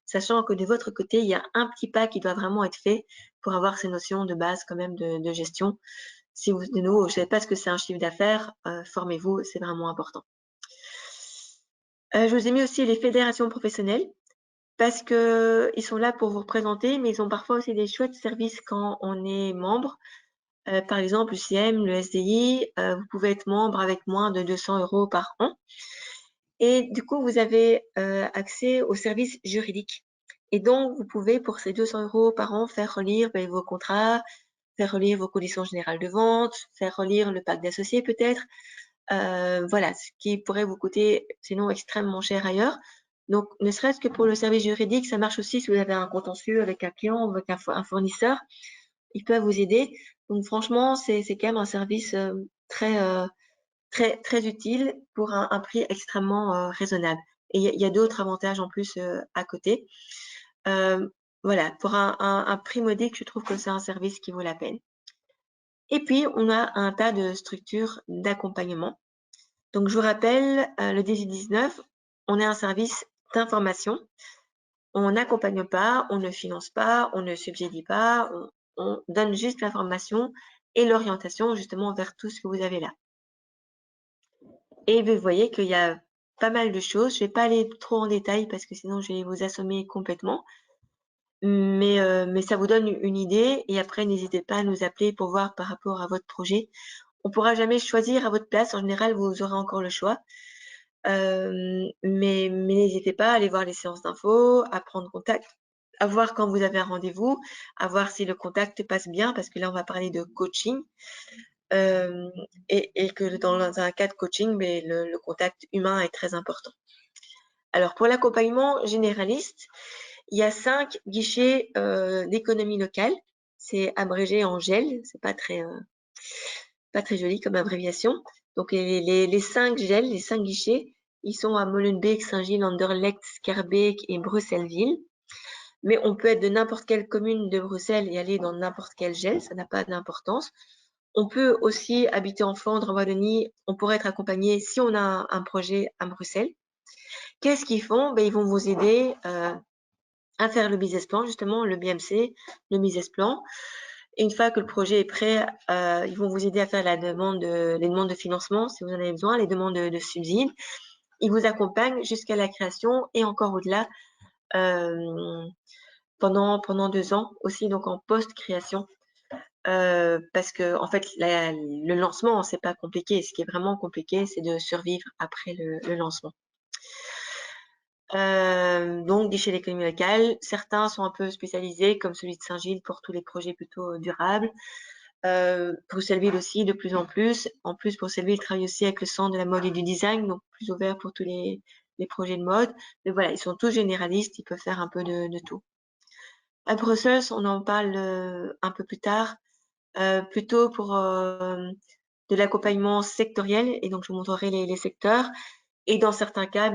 sachant que de votre côté, il y a un petit pas qui doit vraiment être fait pour avoir ces notions de base quand même de gestion. Si vous, de nouveau, je ne savez pas ce que c'est un chiffre d'affaires, formez-vous, c'est vraiment important. Je vous ai mis aussi les fédérations professionnelles parce qu'ils sont là pour vous représenter, mais ils ont parfois aussi des chouettes services quand on est membre. Par exemple, l'UCM, le SDI, vous pouvez être membre avec moins de 200 € par an. Et du coup, vous avez accès aux services juridiques. Et donc, vous pouvez, pour ces 200 € par an, faire relire vos contrats, faire relire vos conditions générales de vente, faire relire le pacte d'associés peut-être. Voilà, ce qui pourrait vous coûter sinon extrêmement cher ailleurs. Donc, ne serait-ce que pour le service juridique, ça marche aussi si vous avez un contentieux avec un client ou avec un fournisseur. Ils peuvent vous aider. Donc, franchement, c'est quand même un service très utile pour un prix extrêmement raisonnable. Et il y a d'autres avantages en plus à côté. Voilà, pour un prix modique, je trouve que c'est un service qui vaut la peine. Et puis, on a un tas de structures d'accompagnement. Donc, je vous rappelle, le 18-19, on est un service d'information. On n'accompagne pas, on ne finance pas, on ne subsidie pas, on donne juste l'information et l'orientation justement vers tout ce que vous avez là. Et vous voyez qu'il y a pas mal de choses. Je ne vais pas aller trop en détail parce que sinon je vais vous assommer complètement. Mais ça vous donne une idée et après n'hésitez pas à nous appeler pour voir par rapport à votre projet. On ne pourra jamais choisir à votre place. En général, vous aurez encore le choix. Mais n'hésitez pas à aller voir les séances d'info, à prendre contact, à voir quand vous avez un rendez-vous, à voir si le contact passe bien parce que là, on va parler de coaching. Et que dans un cas de coaching, mais le contact humain est très important. Alors, pour l'accompagnement généraliste, il y a 5 guichets d'économie locale. C'est abrégé en GEL, c'est pas très joli comme abréviation. Donc, les 5 GEL, les 5 guichets, ils sont à Molenbeek, Saint-Gilles, Anderlecht, Schaerbeek et Bruxelles-Ville. Mais on peut être de n'importe quelle commune de Bruxelles et aller dans n'importe quel GEL, ça n'a pas d'importance. On peut aussi habiter en Flandre, en Wallonie. On pourrait être accompagné si on a un projet à Bruxelles. Qu'est-ce qu'ils font? Ils vont vous aider à faire le business plan, justement, le BMC, le business plan. Et une fois que le projet est prêt, ils vont vous aider à faire les demandes de financement si vous en avez besoin, les demandes de subsides. Ils vous accompagnent jusqu'à la création et encore au-delà pendant 2 ans aussi, donc en post-création. Parce que en fait, le lancement, c'est pas compliqué. Ce qui est vraiment compliqué, c'est de survivre après le lancement. Donc, guichet d'économie locale. Certains sont un peu spécialisés, comme celui de Saint-Gilles pour tous les projets plutôt durables. Bruxelles-Ville aussi, de plus en plus. En plus, Bruxelles-Ville travaille aussi avec le centre de la mode et du design, donc plus ouvert pour tous les projets de mode. Mais voilà, ils sont tous généralistes, ils peuvent faire un peu de tout. À Bruxelles, on en parle un peu plus tard. Plutôt pour de l'accompagnement sectoriel et donc je vous montrerai les secteurs et dans certains cas,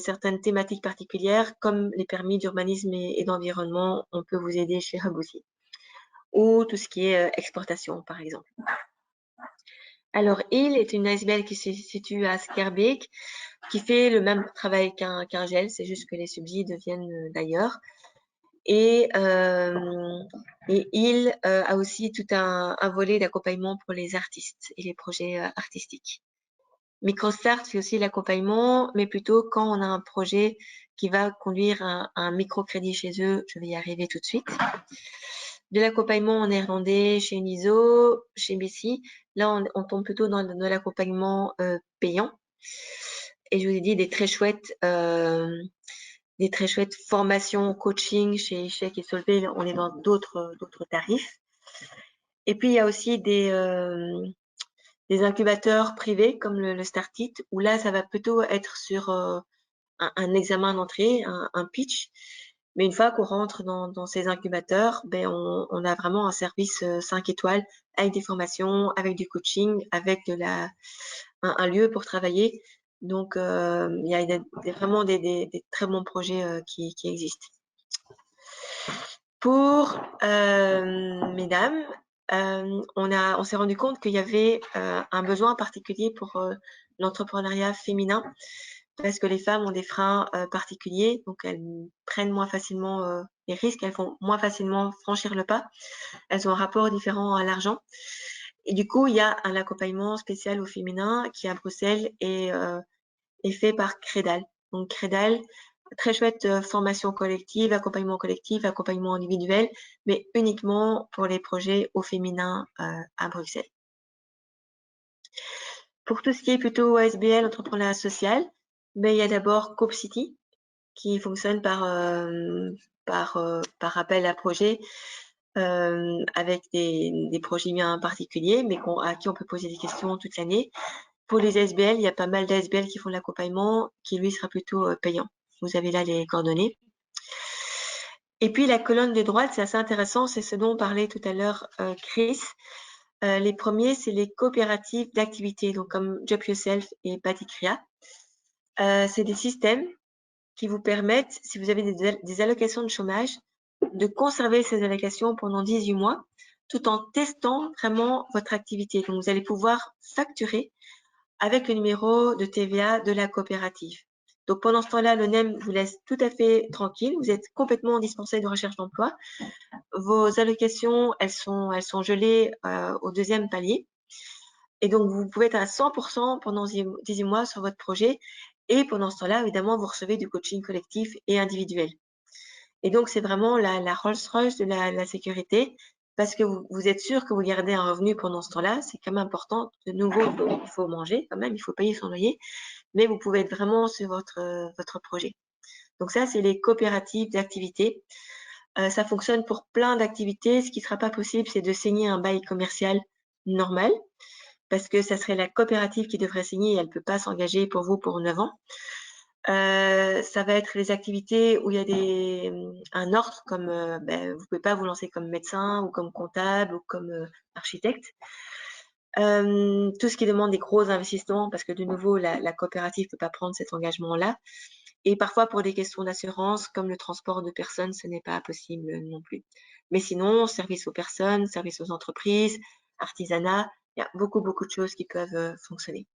certaines thématiques particulières comme les permis d'urbanisme et d'environnement, on peut vous aider chez Hub aussi ou tout ce qui est exportation par exemple. Alors Il est une ASBL qui se situe à Schaerbeek qui fait le même travail qu'un GEL, c'est juste que les subsides viennent d'ailleurs. Et il a aussi tout un volet d'accompagnement pour les artistes et les projets artistiques. MicroStart fait aussi l'accompagnement, mais plutôt quand on a un projet qui va conduire à un microcrédit chez eux. Je vais y arriver tout de suite. De l'accompagnement en néerlandais chez Uniso, chez Messi. Là, on tombe plutôt dans l'accompagnement payant. Et je vous ai dit des très chouettes formations, coaching chez Échec et Solvay. On est dans d'autres tarifs. Et puis, il y a aussi des incubateurs privés comme le Startit, où là, ça va plutôt être sur un examen d'entrée, un pitch. Mais une fois qu'on rentre dans ces incubateurs, on a vraiment un service 5 étoiles avec des formations, avec du coaching, avec un lieu pour travailler. Donc, il y a vraiment des très bons projets qui existent. Pour mesdames, on s'est rendu compte qu'il y avait un besoin particulier pour l'entrepreneuriat féminin parce que les femmes ont des freins particuliers, donc elles prennent moins facilement les risques, elles font moins facilement franchir le pas, elles ont un rapport différent à l'argent. Et du coup, il y a un accompagnement spécial au féminin qui, à Bruxelles, est fait par Credal. Donc Credal, très chouette formation collective, accompagnement individuel, mais uniquement pour les projets au féminin à Bruxelles. Pour tout ce qui est plutôt ASBL, entrepreneuriat social, il y a d'abord CoopCity qui fonctionne par appel à projet avec des projets bien particuliers, mais à qui on peut poser des questions toute l'année. Pour les ASBL, il y a pas mal d'ASBL qui font de l'accompagnement, qui lui sera plutôt payant. Vous avez là les coordonnées. Et puis la colonne de droite, c'est assez intéressant, c'est ce dont parlait tout à l'heure Chris. Les premiers, c'est les coopératives d'activité, donc comme Job Yourself et Batikria. C'est des systèmes qui vous permettent, si vous avez des allocations de chômage, de conserver ces allocations pendant 18 mois, tout en testant vraiment votre activité. Donc, vous allez pouvoir facturer avec le numéro de TVA de la coopérative. Donc, pendant ce temps-là, le NEM vous laisse tout à fait tranquille. Vous êtes complètement dispensé de recherche d'emploi. Vos allocations, elles sont gelées au deuxième palier. Et donc, vous pouvez être à 100% pendant 18 mois sur votre projet. Et pendant ce temps-là, évidemment, vous recevez du coaching collectif et individuel. Et donc, c'est vraiment la Rolls-Royce de la sécurité parce que vous êtes sûr que vous gardez un revenu pendant ce temps-là. C'est quand même important. De nouveau, il faut manger quand même, il faut payer son loyer, mais vous pouvez être vraiment sur votre projet. Donc ça, c'est les coopératives d'activité. Ça fonctionne pour plein d'activités. Ce qui ne sera pas possible, c'est de signer un bail commercial normal parce que ça serait la coopérative qui devrait signer et elle ne peut pas s'engager pour vous pour 9 ans. Ça va être les activités où il y a un ordre comme vous pouvez pas vous lancer comme médecin ou comme comptable ou comme architecte. Tout ce qui demande des gros investissements parce que de nouveau la coopérative peut pas prendre cet engagement-là. Et parfois pour des questions d'assurance comme le transport de personnes, ce n'est pas possible non plus. Mais sinon, service aux personnes, service aux entreprises, artisanat, il y a beaucoup de choses qui peuvent fonctionner.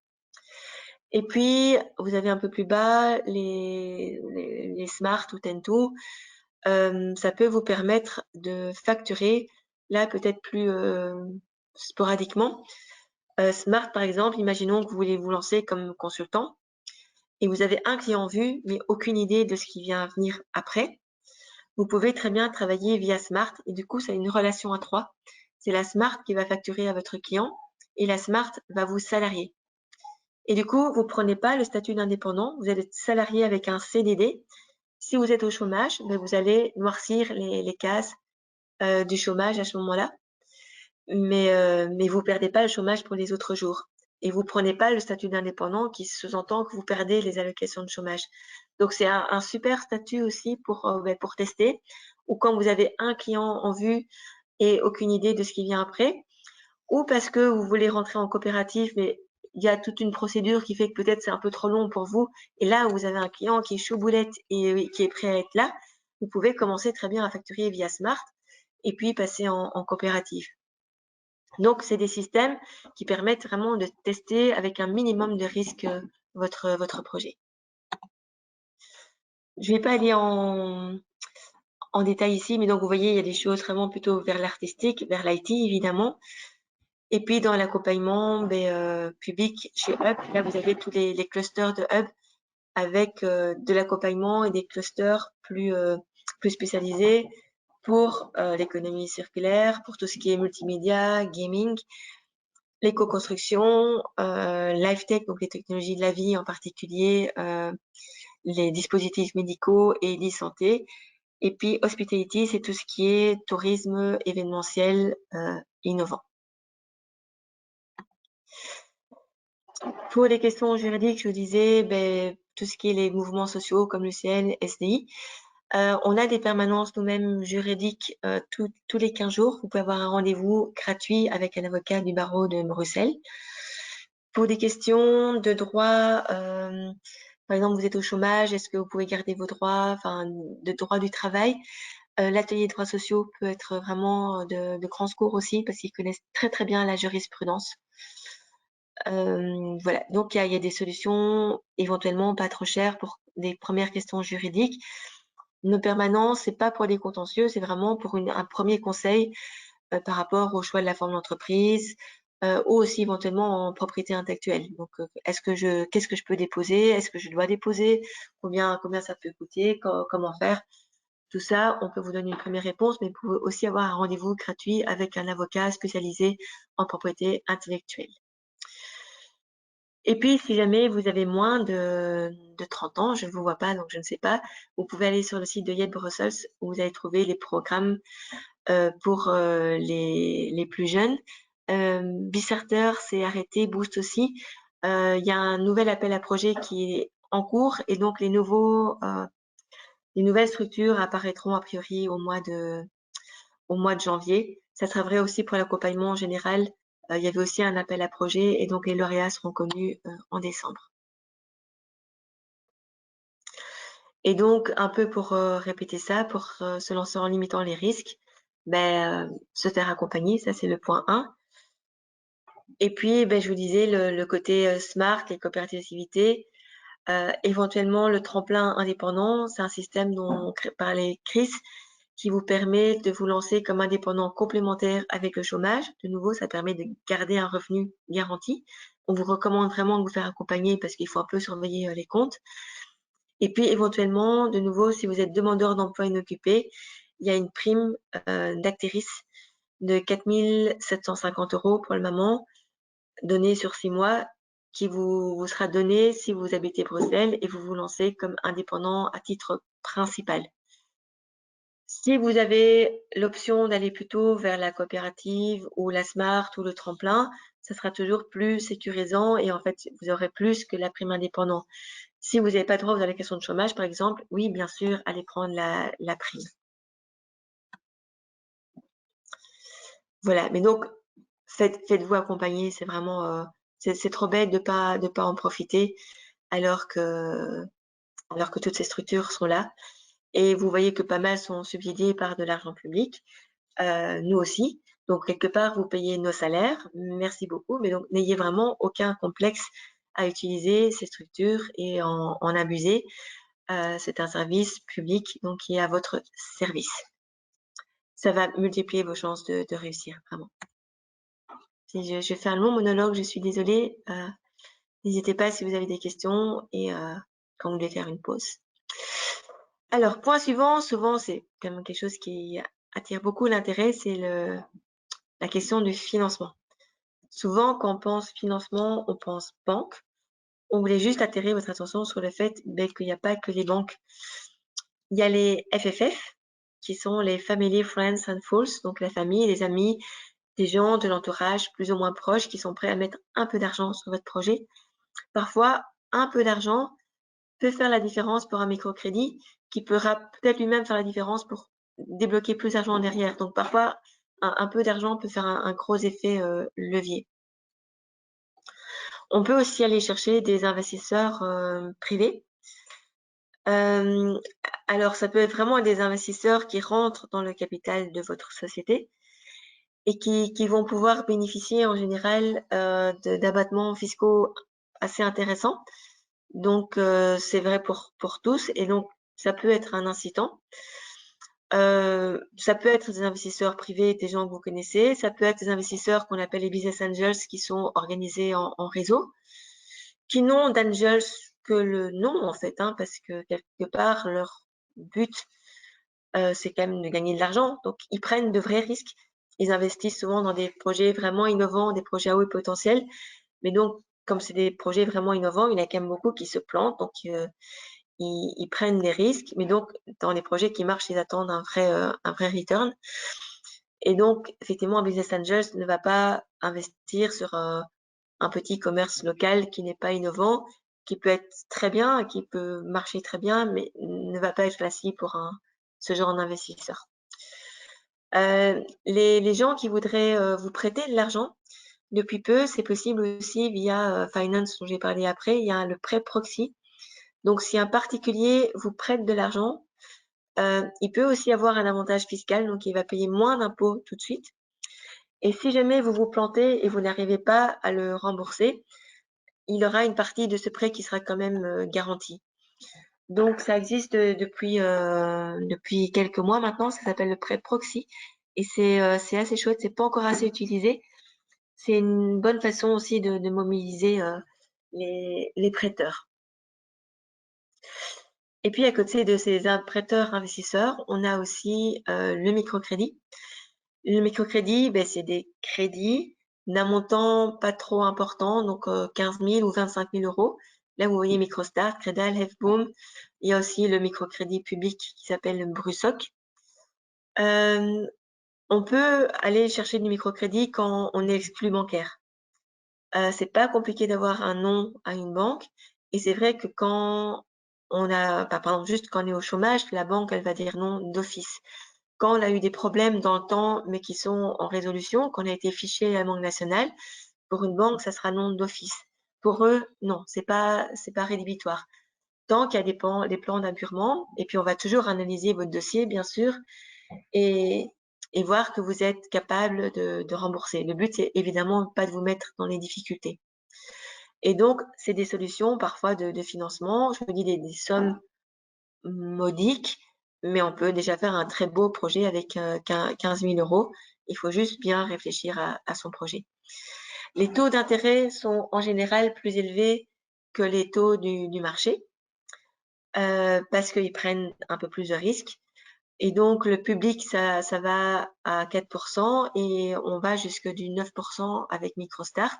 Et puis, vous avez un peu plus bas les Smart ou Tento. Ça peut vous permettre de facturer, là peut-être plus sporadiquement. Smart, par exemple, imaginons que vous voulez vous lancer comme consultant et vous avez un client en vue, mais aucune idée de ce qui vient venir après. Vous pouvez très bien travailler via Smart et du coup, c'est une relation à 3. C'est la Smart qui va facturer à votre client et la Smart va vous salarier. Et du coup, vous prenez pas le statut d'indépendant, vous êtes salarié avec un CDD. Si vous êtes au chômage, vous allez noircir les cases du chômage à ce moment-là, mais vous perdez pas le chômage pour les autres jours. Et vous prenez pas le statut d'indépendant qui sous-entend que vous perdez les allocations de chômage. Donc c'est un super statut aussi pour tester, ou quand vous avez un client en vue et aucune idée de ce qui vient après, ou parce que vous voulez rentrer en coopérative, mais il y a toute une procédure qui fait que peut-être c'est un peu trop long pour vous. Et là, vous avez un client qui est chaud boulette et qui est prêt à être là, vous pouvez commencer très bien à facturer via Smart et puis passer en coopérative. Donc, c'est des systèmes qui permettent vraiment de tester avec un minimum de risque votre projet. Je ne vais pas aller en détail ici, mais donc vous voyez, il y a des choses vraiment plutôt vers l'artistique, vers l'IT évidemment. Et puis dans l'accompagnement public chez Hub, là vous avez tous les clusters de Hub avec de l'accompagnement et des clusters plus spécialisés pour l'économie circulaire, pour tout ce qui est multimédia, gaming, l'éco-construction, life tech, donc les technologies de la vie en particulier, les dispositifs médicaux et l'e-santé. Et puis hospitality, c'est tout ce qui est tourisme événementiel innovant. Pour les questions juridiques, je vous disais, tout ce qui est les mouvements sociaux comme l'UCL, SDI. On a des permanences nous-mêmes juridiques tous les 15 jours. Vous pouvez avoir un rendez-vous gratuit avec un avocat du barreau de Bruxelles. Pour des questions de droit, par exemple, vous êtes au chômage, est-ce que vous pouvez garder vos droits, enfin, de droit du travail? L'atelier de droits sociaux peut être vraiment de grands secours aussi parce qu'ils connaissent très très bien la jurisprudence. Voilà, donc il y a des solutions éventuellement pas trop chères pour des premières questions juridiques. Nos permanences, c'est pas pour des contentieux, c'est vraiment pour un premier conseil par rapport au choix de la forme d'entreprise, ou aussi éventuellement en propriété intellectuelle. Donc, qu'est-ce que je peux déposer? Est-ce que je dois déposer? Combien ça peut coûter? Comment faire? Tout ça, on peut vous donner une première réponse, mais vous pouvez aussi avoir un rendez-vous gratuit avec un avocat spécialisé en propriété intellectuelle. Et puis, si jamais vous avez moins de 30 ans, je ne vous vois pas, donc je ne sais pas, vous pouvez aller sur le site de Yale Brussels où vous allez trouver les programmes pour les plus jeunes. Bicerter s'est arrêté, Boost aussi. Il y a un nouvel appel à projet qui est en cours et donc les nouvelles structures apparaîtront a priori au mois de janvier. Ça sera vrai aussi pour l'accompagnement en général. Il y avait aussi un appel à projet et donc les lauréats seront connus en décembre. Et donc, un peu pour répéter ça, pour se lancer en limitant les risques, se faire accompagner, ça c'est le point 1. Et puis, je vous disais, le côté SMART, les coopératives, éventuellement le tremplin indépendant, c'est un système dont parlait Chris, qui vous permet de vous lancer comme indépendant complémentaire avec le chômage. De nouveau, ça permet de garder un revenu garanti. On vous recommande vraiment de vous faire accompagner parce qu'il faut un peu surveiller les comptes. Et puis, éventuellement, de nouveau, si vous êtes demandeur d'emploi inoccupé, il y a une prime d'Acteris de 4 750 € pour le moment, donnée sur 6 mois, qui vous sera donnée si vous habitez Bruxelles et vous vous lancez comme indépendant à titre principal. Si vous avez l'option d'aller plutôt vers la coopérative ou la Smart ou le tremplin, ça sera toujours plus sécurisant et en fait, vous aurez plus que la prime indépendant. Si vous n'avez pas droit aux allocations de chômage, par exemple, oui, bien sûr, allez prendre la prime. Voilà, mais donc, faites-vous accompagner, c'est vraiment, c'est trop bête de pas en profiter alors que toutes ces structures sont là. Et vous voyez que pas mal sont subsidiés par de l'argent public, nous aussi. Donc quelque part, vous payez nos salaires, merci beaucoup, mais donc n'ayez vraiment aucun complexe à utiliser ces structures et en abuser. C'est un service public donc qui est à votre service. Ça va multiplier vos chances de réussir, vraiment. Si je fais un long monologue, je suis désolée. N'hésitez pas si vous avez des questions et quand vous voulez faire une pause. Alors, point suivant, souvent c'est quand même quelque chose qui attire beaucoup l'intérêt, c'est la question du financement. Souvent, quand on pense financement, on pense banque. On voulait juste attirer votre attention sur le fait qu'il n'y a pas que les banques. Il y a les FFF, qui sont les Family, Friends and Fools, donc la famille, les amis, des gens de l'entourage plus ou moins proches qui sont prêts à mettre un peu d'argent sur votre projet. Parfois, un peu d'argent peut faire la différence pour un microcrédit qui peut peut-être lui-même faire la différence pour débloquer plus d'argent derrière. Donc parfois, un peu d'argent peut faire un gros effet levier. On peut aussi aller chercher des investisseurs privés. Alors, ça peut être vraiment des investisseurs qui rentrent dans le capital de votre société et qui vont pouvoir bénéficier en général d'abattements fiscaux assez intéressants. Donc, c'est vrai pour tous et donc ça peut être un incitant. Ça peut être des investisseurs privés, des gens que vous connaissez. Ça peut être des investisseurs qu'on appelle les business angels qui sont organisés en réseau, qui n'ont d'angels que le nom en fait, parce que quelque part leur but c'est quand même de gagner de l'argent. Donc ils prennent de vrais risques. Ils investissent souvent dans des projets vraiment innovants, des projets à haut potentiel. Mais donc comme c'est des projets vraiment innovants, il y en a quand même beaucoup qui se plantent. Donc ils prennent des risques. Mais donc dans les projets qui marchent, ils attendent un vrai return. Et donc effectivement, un business angel ne va pas investir sur un petit commerce local qui n'est pas innovant, qui peut être très bien, qui peut marcher très bien, mais ne va pas être facile pour ce genre d'investisseur. Les gens qui voudraient vous prêter de l'argent, depuis peu, c'est possible aussi via Finance, dont j'ai parlé après, il y a le prêt proxy. Donc, si un particulier vous prête de l'argent, il peut aussi avoir un avantage fiscal, donc il va payer moins d'impôts tout de suite. Et si jamais vous vous plantez et vous n'arrivez pas à le rembourser, il aura une partie de ce prêt qui sera quand même garantie. Donc, ça existe depuis quelques mois maintenant. Ça s'appelle le prêt proxy et c'est assez chouette. C'est pas encore assez utilisé, C'est une bonne façon aussi de mobiliser, les prêteurs. Et puis à côté de ces prêteurs investisseurs, on a aussi, le microcrédit. Le microcrédit, beh, c'est des crédits d'un montant pas trop important, donc 15 000 ou 25 000 €. Là, vous voyez Microstart, Credal, Hefboom. Il y a aussi le microcrédit public qui s'appelle Brusoc. Hem, on peut aller chercher du microcrédit quand on est exclu bancaire. C'est pas compliqué d'avoir un nom à une banque et c'est vrai que quand on a bah, par exemple, juste quand on est au chômage, la banque, elle va dire non d'office. Quand on a eu des problèmes dans le temps, mais qui sont en résolution, qu'on a été fiché à la Banque nationale, pour une banque, ça sera non d'office. Pour eux, non, c'est pas rédhibitoire. Tant qu'il y a des plans d'apurement et puis on va toujours analyser votre dossier, bien sûr, et et voir que vous êtes capable de rembourser. Le but, c'est évidemment pas de vous mettre dans les difficultés. Et donc, c'est des solutions parfois de financement, je vous dis des sommes modiques, mais on peut déjà faire un très beau projet avec, 15 000 €. Il faut juste bien réfléchir à son projet. Les taux d'intérêt sont en général plus élevés que les taux du marché, parce qu'ils prennent un peu plus de risques et donc le public ça va à 4 et on va jusque du 9 avec Microstart.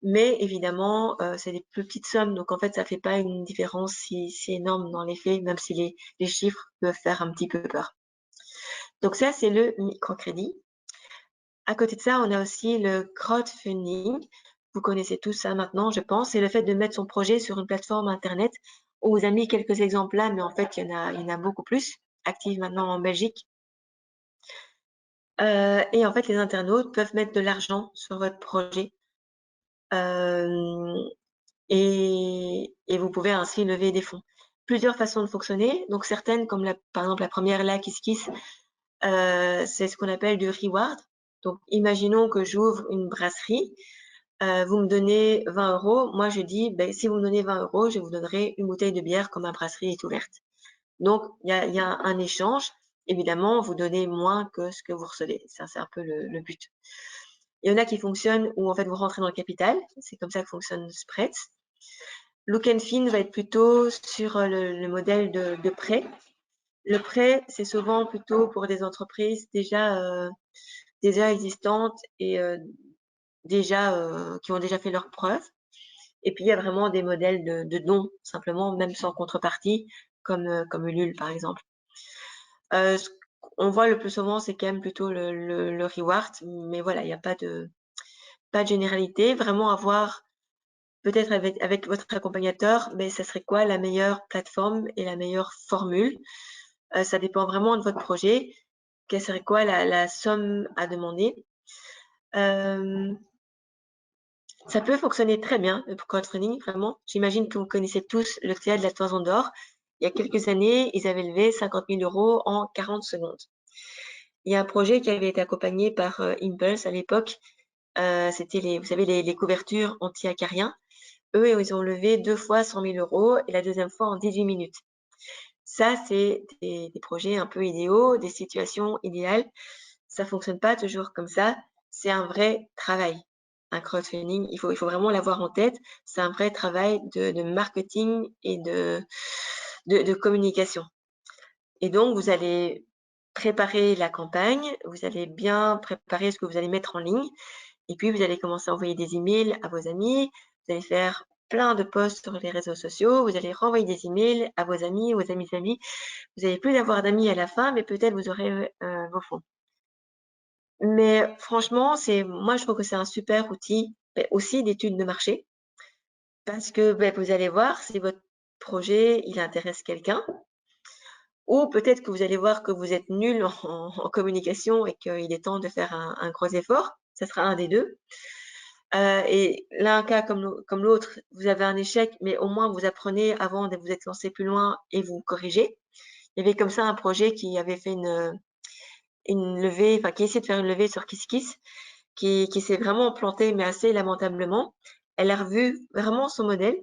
Mais évidemment, c'est des plus petites sommes, donc en fait, ça fait pas une différence si énorme dans les faits, même si les chiffres peuvent faire un petit peu peur. Donc ça, c'est le microcrédit. À côté de ça, on a aussi le crowdfunding. Vous connaissez tous ça maintenant, je pense. C'est le fait de mettre son projet sur une plateforme internet. On vous a mis quelques exemples là, mais en fait, il y en a beaucoup plus actifs maintenant en Belgique. Et en fait, les internautes peuvent mettre de l'argent sur votre projet. Hem et vous pouvez ainsi lever des fonds. Plusieurs façons de fonctionner, donc certaines comme par exemple la première là, KissKiss, c'est ce qu'on appelle du reward. Donc imaginons que j'ouvre une brasserie, vous me donnez 20 €, moi je dis: «Beh, si vous me donnez 20 €, je vous donnerai une bouteille de bière quand ma brasserie est ouverte». Donc il y a un échange. Évidemment, vous donnez moins que ce que vous recevez. Ça, c'est un peu le but. Il y en a qui fonctionnent où en fait vous rentrez dans le capital, c'est comme ça que fonctionne Spreads. Look and Fin va être plutôt sur, le modèle de prêt. Le prêt, c'est souvent plutôt pour des entreprises déjà existantes et qui ont déjà fait leurs preuves. Et puis il y a vraiment des modèles de dons, simplement, même sans contrepartie, comme Ulule, par exemple. Ce qu'on voit le plus souvent, c'est quand même plutôt le reward, mais voilà, il y a pas de généralité. Vraiment avoir peut-être avec votre accompagnateur, mais ça serait quoi la meilleure plateforme et la meilleure formule? Ça dépend vraiment de votre projet. Quelle serait quoi la somme à demander? Hem, Ça peut fonctionner très bien, le crowdfunding, vraiment. J'imagine que vous connaissez tous le théâtre de la Toison d'or. Il y a quelques années, ils avaient levé 50 000 € en 40 secondes. Il y a un projet qui avait été accompagné par, Impulse à l'époque. C'était vous savez les couvertures anti-acariens. Eux, ils ont levé 2 fois 100 000 € et la deuxième fois en 18 minutes. Ça, c'est des projets un peu idéaux, des situations idéales. Ça fonctionne pas toujours comme ça. C'est un vrai travail, un crowdfunding. Il faut vraiment l'avoir en tête. C'est un vrai travail de marketing et de communication. Et donc, vous allez préparer la campagne, vous allez bien préparer ce que vous allez mettre en ligne et puis vous allez commencer à envoyer des emails à vos amis, vous allez faire plein de posts sur les réseaux sociaux, vous allez renvoyer des emails à vos amis, aux amis d'amis. Vous allez plus avoir d'amis à la fin, mais peut-être vous aurez, vos fonds. Mais franchement, moi je trouve que c'est un super outil, beh, aussi d'étude de marché parce que, beh, vous allez voir si votre projet, il intéresse quelqu'un ou peut-être que vous allez voir que vous êtes nul en communication et qu'il est temps de faire un gros effort. Ça sera un des 2. Et l'un cas comme l'autre, vous avez un échec, mais au moins vous apprenez avant de vous être lancé plus loin et vous corrigez. Il y avait comme ça un projet qui avait fait une levée, enfin qui essayait de faire une levée sur KissKiss, qui s'est vraiment planté, mais assez lamentablement. Elle a revu vraiment son modèle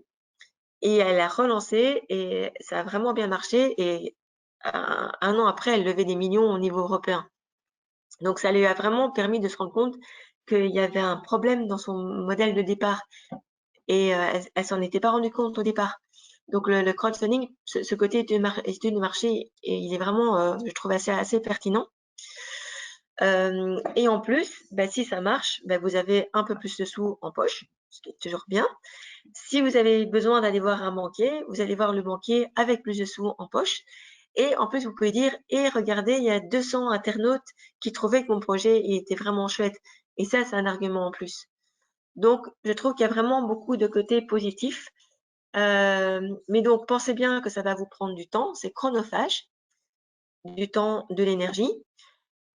et elle a relancé et ça a vraiment bien marché et un an après, elle levait des millions au niveau européen. Donc ça lui a vraiment permis de se rendre compte qu'il y avait un problème dans son modèle de départ et elle s'en était pas rendue compte au départ. Donc le crowdfunding, ce côté étude de marché, et il est vraiment, je trouve assez pertinent. Et en plus, bah, si ça marche, bah, vous avez un peu plus de sous en poche, ce qui est toujours bien. Si vous avez besoin d'aller voir un banquier, vous allez voir le banquier avec plus de sous en poche. Et en plus, vous pouvez dire: «Et regardez, il y a 200 internautes qui trouvaient que mon projet il était vraiment chouette». Et ça, c'est un argument en plus. Donc, je trouve qu'il y a vraiment beaucoup de côtés positifs. Mais donc, pensez bien que ça va vous prendre du temps, c'est chronophage, du temps, de l'énergie.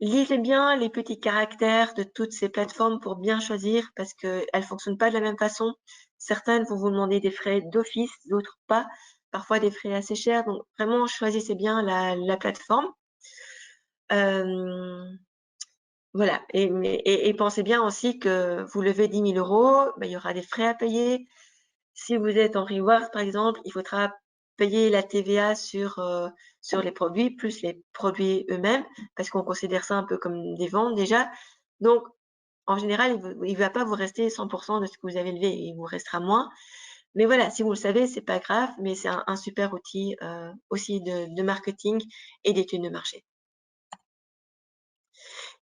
Lisez bien les petits caractères de toutes ces plateformes pour bien choisir parce qu'elles ne fonctionnent pas de la même façon. Certaines vont vous demander des frais d'office, d'autres pas, parfois des frais assez chers. Donc vraiment, choisissez bien la plateforme. Euh, voilà. Et pensez bien aussi que vous levez 10 000 euros, ben, il y aura des frais à payer. Si vous êtes en reward, par exemple, il faudra payer la TVA sur les produits, plus les produits eux-mêmes, parce qu'on considère ça un peu comme des ventes déjà. Donc, en général, il va pas vous rester 100% de ce que vous avez levé, il vous restera moins. Mais voilà, si vous le savez, c'est pas grave, mais c'est un super outil aussi de marketing et d'études de marché.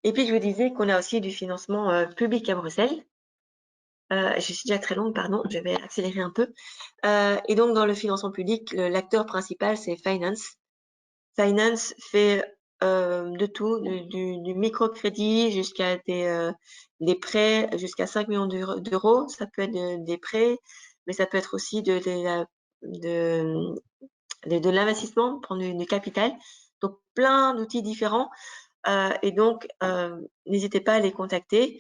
Et puis, je vous disais qu'on a aussi du financement public à Bruxelles. Je suis déjà très longue, pardon, je vais accélérer un peu. Et donc, dans le financement public, l'acteur principal, c'est Finance. Finance fait de tout, du microcrédit jusqu'à des prêts jusqu'à 5 millions d'euros. Ça peut être des prêts, mais ça peut être aussi de, de l'investissement, prendre du capital. Donc, plein d'outils différents. Et donc, n'hésitez pas à les contacter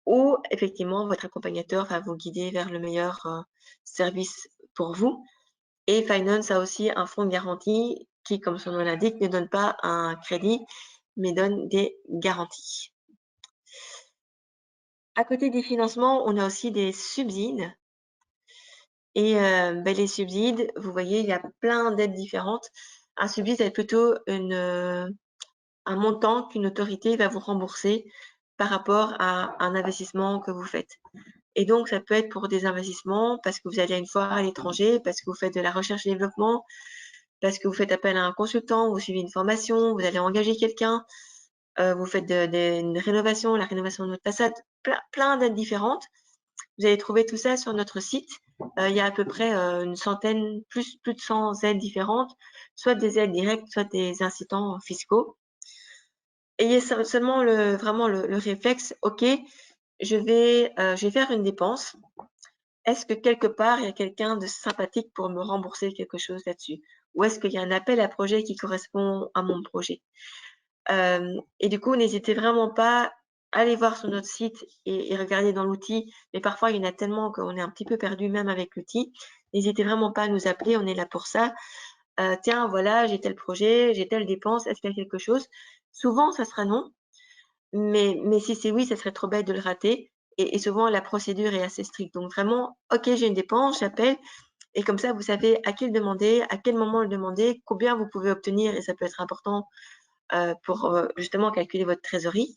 ou effectivement, votre accompagnateur va vous guider vers le meilleur service pour vous. Et Finance a aussi un fonds de garantie qui, comme son nom l'indique, ne donne pas un crédit, mais donne des garanties. À côté des financements, on a aussi des subsides. Et ben, les subsides, vous voyez, il y a plein d'aides différentes. Un subside, c'est plutôt un montant qu'une autorité va vous rembourser par rapport à un investissement que vous faites. Et donc, ça peut être pour des investissements parce que vous allez une fois à l'étranger, parce que vous faites de la recherche et développement, parce que vous faites appel à un consultant, vous suivez une formation, vous allez engager quelqu'un, vous faites une rénovation, la rénovation de votre façade, plein d'aides différentes. Vous allez trouver tout ça sur notre site. Il y a à peu près une centaine, plus de 100 aides différentes, soit des aides directes, soit des incitants fiscaux. Ayez seulement vraiment le réflexe, ok, je vais faire une dépense. Est-ce que quelque part, il y a quelqu'un de sympathique pour me rembourser quelque chose là-dessus? Ou est-ce qu'il y a un appel à projet qui correspond à mon projet? Et du coup, n'hésitez vraiment pas à aller voir sur notre site et regarder dans l'outil. Mais parfois, il y en a tellement qu'on est un petit peu perdu même avec l'outil. N'hésitez vraiment pas à nous appeler, on est là pour ça. Tiens, voilà, j'ai tel projet, j'ai telle dépense, est-ce qu'il y a quelque chose? Souvent, ça sera non. Mais si c'est oui, ça serait trop bête de le rater. Et souvent, la procédure est assez stricte. Donc vraiment, ok, j'ai une dépense, j'appelle. Et comme ça, vous savez à qui le demander, à quel moment le demander, combien vous pouvez obtenir. Et ça peut être important pour justement calculer votre trésorerie.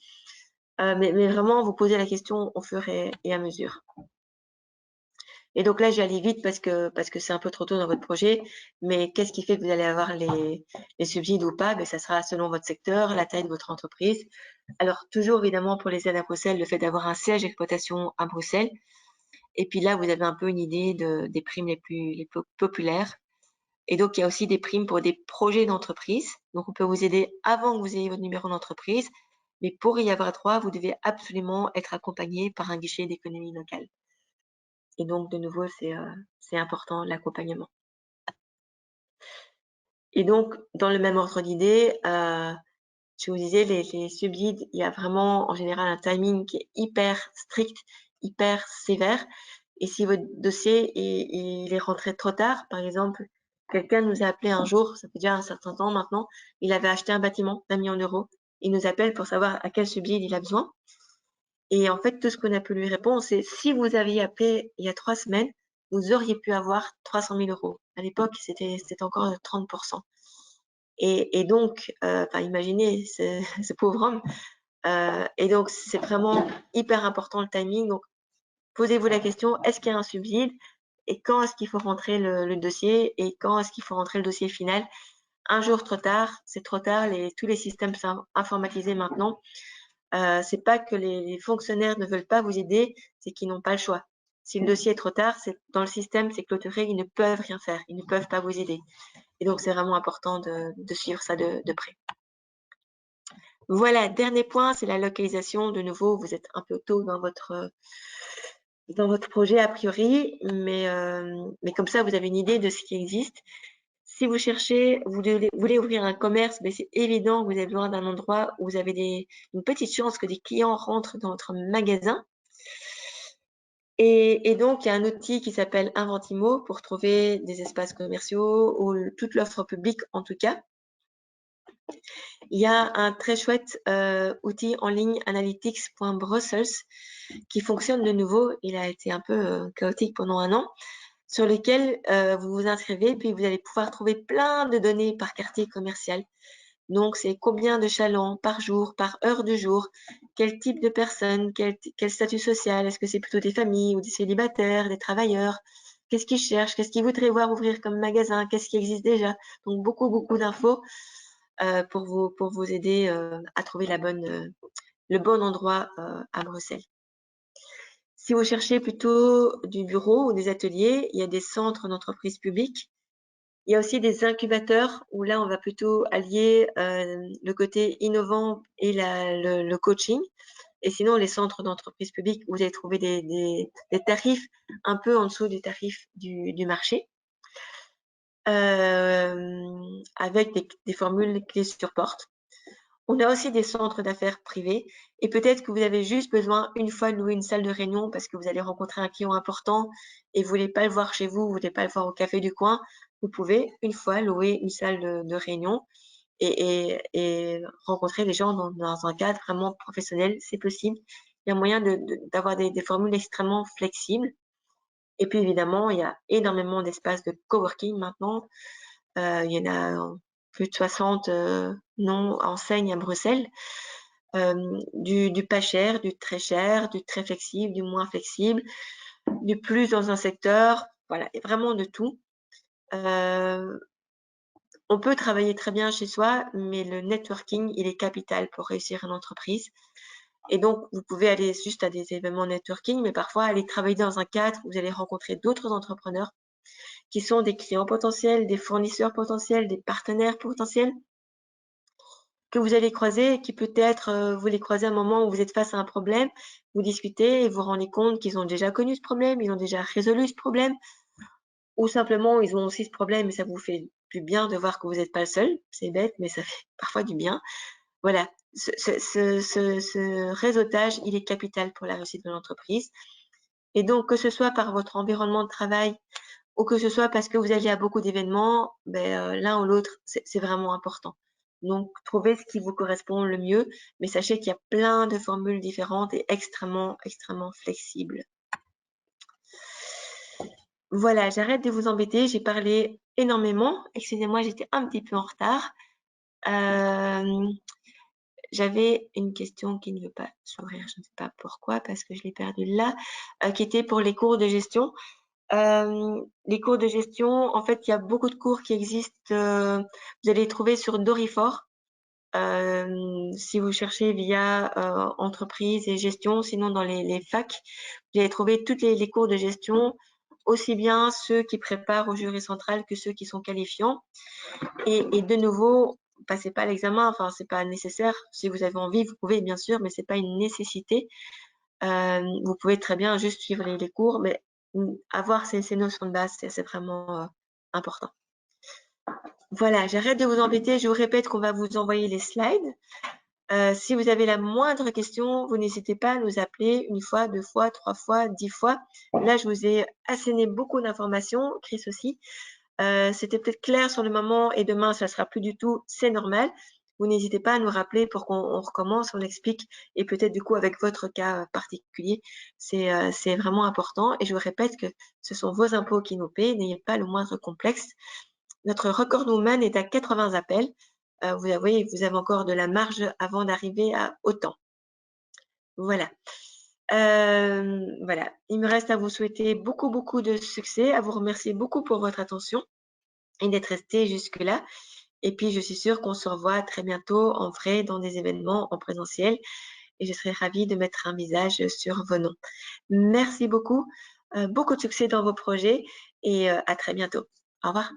Mais vraiment, vous posez la question au fur et à mesure. Et donc là, j'allais vite parce que c'est un peu trop tôt dans votre projet. Mais qu'est-ce qui fait que vous allez avoir les subsides ou pas? Ben, ça sera selon votre secteur, la taille de votre entreprise. Alors, toujours évidemment pour les aides à Bruxelles, le fait d'avoir un siège d'exploitation à Bruxelles. Et puis là, vous avez un peu une idée des primes les plus populaires. Et donc, il y a aussi des primes pour des projets d'entreprise. Donc, on peut vous aider avant que vous ayez votre numéro d'entreprise. Mais pour y avoir droit, vous devez absolument être accompagné par un guichet d'économie locale. Et donc, de nouveau, c'est important, l'accompagnement. Et donc, dans le même ordre d'idée, je vous disais, les subsides, il y a vraiment en général un timing qui est hyper strict, hyper sévère. Et si votre dossier il est rentré trop tard, par exemple, quelqu'un nous a appelé un jour, ça fait déjà un certain temps maintenant, il avait acheté un bâtiment d'1 million d'euros. Il nous appelle pour savoir à quel subside il a besoin. Et en fait, tout ce qu'on a pu lui répondre, c'est si vous aviez appelé il y a 3 semaines, vous auriez pu avoir 300 000 euros. À l'époque, c'était encore 30%. Et donc, imaginez ce pauvre homme, Et donc, c'est vraiment hyper important le timing. Donc, posez-vous la question, est-ce qu'il y a un subside et quand est-ce qu'il faut rentrer le dossier et quand est-ce qu'il faut rentrer le dossier final? Un jour trop tard, c'est trop tard, tous les systèmes sont informatisés maintenant. C'est pas que les fonctionnaires ne veulent pas vous aider, c'est qu'ils n'ont pas le choix. Si le dossier est trop tard, c'est dans le système, c'est clôturé, ils ne peuvent rien faire, ils ne peuvent pas vous aider. Et donc, c'est vraiment important de suivre ça de près. Voilà, dernier point, c'est la localisation. De nouveau, vous êtes un peu tôt dans votre projet a priori, mais comme ça, vous avez une idée de ce qui existe. Si vous cherchez, vous voulez ouvrir un commerce, mais c'est évident que vous avez besoin d'un endroit où vous avez une petite chance que des clients rentrent dans votre magasin. Et donc, il y a un outil qui s'appelle Inventimo pour trouver des espaces commerciaux ou toute l'offre publique en tout cas. Il y a un très chouette outil en ligne analytics.brussels qui fonctionne de nouveau. Il a été un peu chaotique pendant un an, sur lequel vous vous inscrivez, puis vous allez pouvoir trouver plein de données par quartier commercial. Donc, c'est combien de chalands par jour, par heure de jour, quel type de personnes, quel statut social, est-ce que c'est plutôt des familles ou des célibataires, des travailleurs, qu'est-ce qu'ils cherchent, qu'est-ce qu'ils voudraient voir ouvrir comme magasin, qu'est-ce qui existe déjà. Donc, beaucoup d'infos pour vous aider à trouver le bon endroit à Bruxelles. Si vous cherchez plutôt du bureau ou des ateliers, il y a des centres d'entreprises publiques. Il y a aussi des incubateurs où là, on va plutôt allier le côté innovant et le coaching. Et sinon, les centres d'entreprises publiques, vous allez trouver des tarifs un peu en dessous des tarifs du marché, avec des formules clés sur porte. On a aussi des centres d'affaires privés et peut-être que vous avez juste besoin une fois de louer une salle de réunion parce que vous allez rencontrer un client important et vous voulez pas le voir chez vous, vous voulez pas le voir au café du coin. Vous pouvez une fois louer une salle de réunion et rencontrer les gens dans un cadre vraiment professionnel, c'est possible. Il y a moyen d'avoir des formules extrêmement flexibles. Et puis évidemment, il y a énormément d'espaces de coworking maintenant. Il y en a plus de 60 noms enseignes à Bruxelles. Du pas cher, du très cher, du très flexible, du moins flexible, du plus dans un secteur. Voilà, et vraiment de tout. On peut travailler très bien chez soi, mais le networking, il est capital pour réussir une entreprise. Et donc, vous pouvez aller juste à des événements networking, mais parfois aller travailler dans un cadre où vous allez rencontrer d'autres entrepreneurs qui sont des clients potentiels, des fournisseurs potentiels, des partenaires potentiels que vous allez croiser et qui peut-être vous les croisez à un moment où vous êtes face à un problème, vous discutez et vous vous rendez compte qu'ils ont déjà connu ce problème, ils ont déjà résolu ce problème, ou simplement ils ont aussi ce problème et ça vous fait du bien de voir que vous n'êtes pas le seul. C'est bête, mais ça fait parfois du bien. Voilà, ce réseautage, il est capital pour la réussite de l'entreprise. Et donc, que ce soit par votre environnement de travail ou que ce soit parce que vous allez à beaucoup d'événements, l'un ou l'autre, c'est vraiment important. Donc, trouvez ce qui vous correspond le mieux, mais sachez qu'il y a plein de formules différentes et extrêmement flexibles. Voilà, j'arrête de vous embêter, j'ai parlé énormément. Excusez-moi, j'étais un petit peu en retard. J'avais une question qui ne veut pas s'ouvrir, je ne sais pas pourquoi, parce que je l'ai perdue là, qui était pour les cours de gestion. Les cours de gestion, en fait, il y a beaucoup de cours qui existent. Vous allez les trouver sur Dorifor. Si vous cherchez via entreprise et gestion, sinon dans les facs, vous allez trouver tous les cours de gestion, aussi bien ceux qui préparent au jury central que ceux qui sont qualifiants. Et de nouveau, passez pas l'examen, enfin c'est pas nécessaire. Si vous avez envie, vous pouvez bien sûr, mais c'est pas une nécessité. Vous pouvez très bien juste suivre les cours, mais avoir ces notions de base, c'est vraiment important. Voilà, j'arrête de vous embêter. Je vous répète qu'on va vous envoyer les slides. Si vous avez la moindre question, vous n'hésitez pas à nous appeler une fois, 2 fois, 3 fois, 10 fois. Là, je vous ai asséné beaucoup d'informations, Chris aussi. C'était peut-être clair sur le moment et demain, ça sera plus du tout, c'est normal. Vous n'hésitez pas à nous rappeler pour qu'on recommence, on explique et peut-être du coup avec votre cas particulier, c'est vraiment important. Et je vous répète que ce sont vos impôts qui nous paient, n'ayez pas le moindre complexe. Notre record woman est à 80 appels. Vous avez encore de la marge avant d'arriver à autant. Voilà. Voilà. Il me reste à vous souhaiter beaucoup, beaucoup de succès, à vous remercier beaucoup pour votre attention et d'être resté jusque-là. Et puis, je suis sûre qu'on se revoit très bientôt en vrai dans des événements en présentiel et je serai ravie de mettre un visage sur vos noms. Merci beaucoup, beaucoup de succès dans vos projets et à très bientôt. Au revoir.